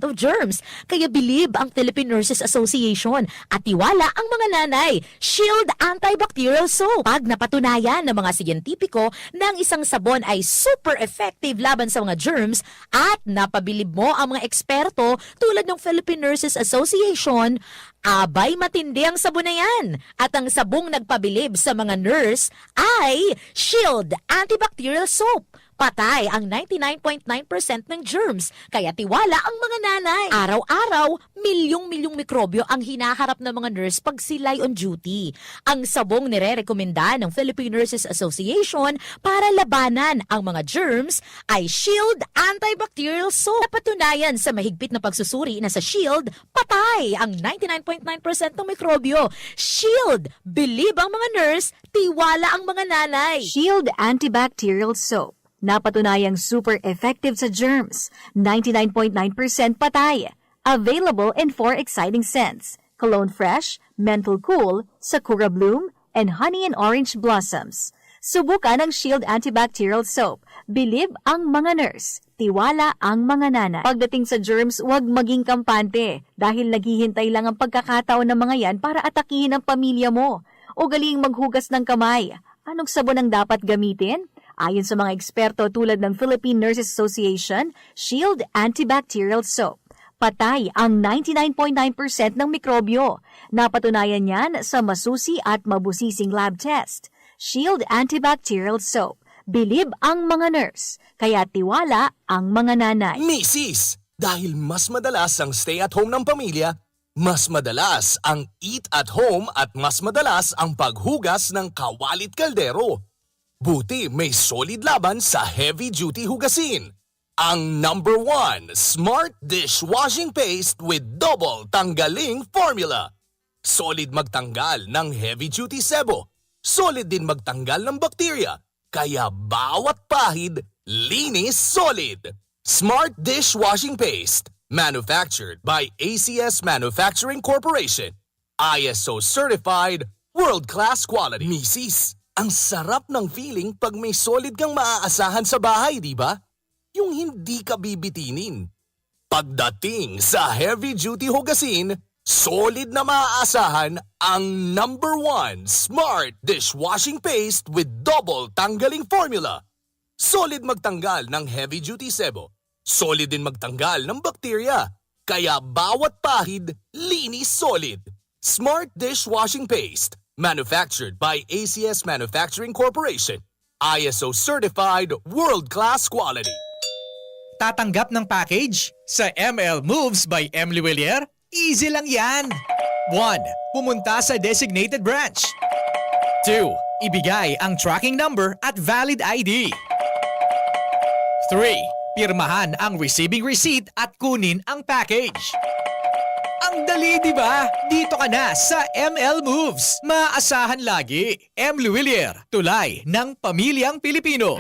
of germs. Kaya bilib ang Philippine Nurses Association at tiwala ang mga nanay. Shield Antibacterial Soap. Pag napatunayan ng mga siyentipiko na ang isang sabon ay super effective laban sa mga germs at napabilib mo ang mga eksperto tulad ng Philippine Nurses Association, abay matindi ang sabon na yan. At ang sabong nagpabilib sa mga nurse ay Shield Antibacterial Soap. Patay ang 99.9% ng germs, kaya tiwala ang mga nanay. Araw-araw, milyong-milyong mikrobyo ang hinaharap ng mga nurse pag sila'y on duty. Ang sabong nire-rekomenda ng Philippine Nurses Association para labanan ang mga germs ay Shield Antibacterial Soap. Napatunayan sa mahigpit na pagsusuri na sa Shield, patay ang 99.9% ng mikrobyo. Shield, bilib ang mga nurse, tiwala ang mga nanay. Shield Antibacterial Soap. Napatunayang super effective sa germs. 99.9% patay. Available in 4 exciting scents: Cologne Fresh, Menthol Cool, Sakura Bloom, and honey and orange blossoms. Subukan ang Shield Antibacterial Soap. Bilib ang mga nurse. Tiwala ang mga nanay. Pagdating sa germs, huwag maging kampante dahil naghihintay lang ang pagkakataon ng mga yan para atakihin ang pamilya mo. Ugaling maghugas ng kamay. Anong sabon ang dapat gamitin? Ayon sa mga eksperto tulad ng Philippine Nurses Association, Shield Antibacterial Soap. Patay ang 99.9% ng mikrobyo. Napatunayan yan sa masusi at mabusising lab test. Shield Antibacterial Soap. Bilib ang mga nurse, kaya tiwala ang mga nanay. Misis, dahil mas madalas ang stay at home ng pamilya, mas madalas ang eat at home at mas madalas ang paghugas ng kawalit kaldero. Buti may solid laban sa heavy-duty hugasin. Ang number 1 Smart Dishwashing Paste with double tanggaling formula. Solid magtanggal ng heavy-duty sebo. Solid din magtanggal ng bakterya. Kaya bawat pahid, linis solid. Smart Dishwashing Paste. Manufactured by ACS Manufacturing Corporation. ISO certified, world-class quality. Misis, ang sarap ng feeling pag may solid kang maaasahan sa bahay, di ba? Yung hindi ka bibitinin. Pagdating sa heavy-duty hugasin, solid na maaasahan ang number 1 Smart Dishwashing Paste with double tanggaling formula. Solid magtanggal ng heavy-duty sebo. Solid din magtanggal ng bakterya. Kaya bawat pahid, linis solid. Smart Dishwashing Paste. Manufactured by ACS Manufacturing Corporation. ISO certified, world-class quality. Tatanggap ng package? Sa ML Moves by Emily Willier? Easy lang yan! 1. Pumunta sa designated branch. 2. Ibigay ang tracking number at valid ID. 3. Pirmahan ang receiving receipt at kunin ang package. Ang dali, di ba? Dito ka na sa ML Moves. Maasahan lagi. Emily Willier, tulay ng pamilyang Pilipino.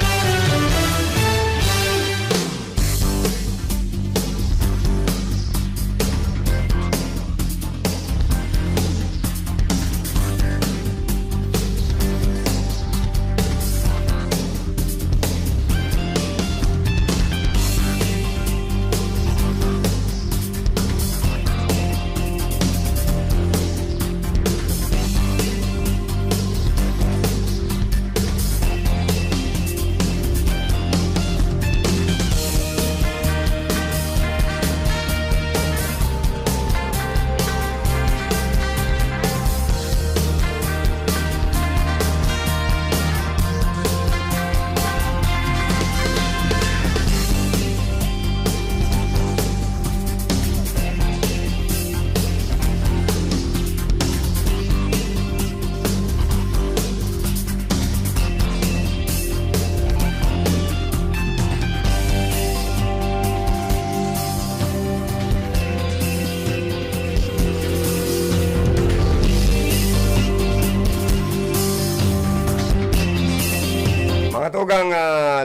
Tugang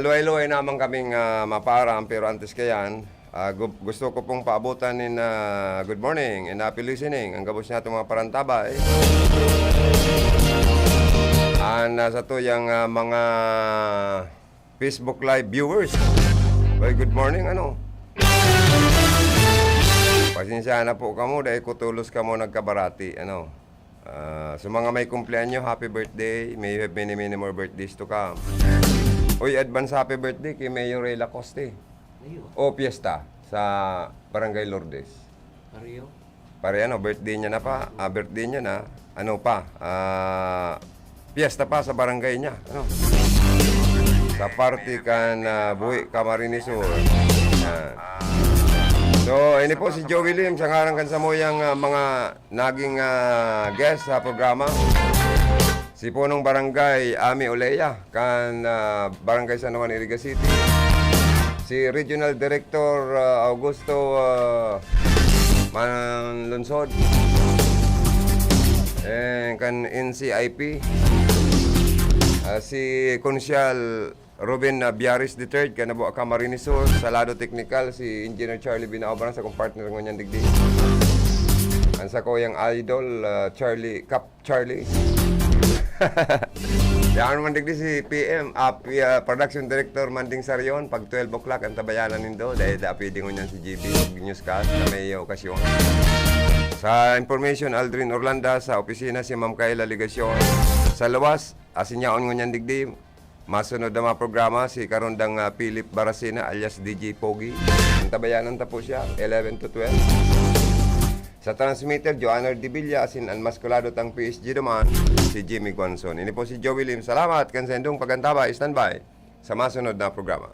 luay-luay naman kaming maparam pero antes kayan, gusto ko pong paabutan in good morning and happy listening ang gabos niya itong mga parantabay. Sa tuyang mga Facebook Live viewers. Well, good morning, Pasensya na po kamo dahil kutulos kamo nagkabarati, sa mga may kumpleanyo, happy birthday. May you have many, many more birthdays to come. Uy, advance happy birthday kay Mayor Ray Lacoste. O piyesta sa Barangay Lourdes. Pare birthday niya na pa. Birthday niya na. Piyesta pa sa barangay niya. Sa party kan Buhi Camarines Sur. So, ini po si Joe Williams, ang harang kan sa moyang mga naging guest sa programa. Si Punong Barangay Ami Oleya, kan Barangay San Juan, Iriga City. Si Regional Director Augusto Manlunsod. Kan NCIP. Si Konsyal Ruben Biaris III, kan Nabuak Camarines Sur. Sa Lado Technical, si Engineer Charlie Binaobaran sa kong partner ng Nyan Digdi. Ang sa ko yung idol, Charlie. Yan man digdi si PM, Production Director Manding Sarion, pag 12 o'clock ang tabayanan nindo, dahil pwede ko niyan si GP, newscast na may okasyon. Sa information, Aldrin Orlanda, sa opisina si Ma'am Kayla Ligasyon. Sa lawas, asinyaon ko niyan digdi, masunod na mga programa, si Karondang Philip Barasina alias DJ Pogi. Ang tabayanan po siya, 11 to 12. Sa transmitter, Joanna Divilla, asin ang maskulado tang PSG naman, si Jimmy Guanzon. Ini po si Joey Lim. Salamat, kansendong pagantaba, standby sa masunod na programa.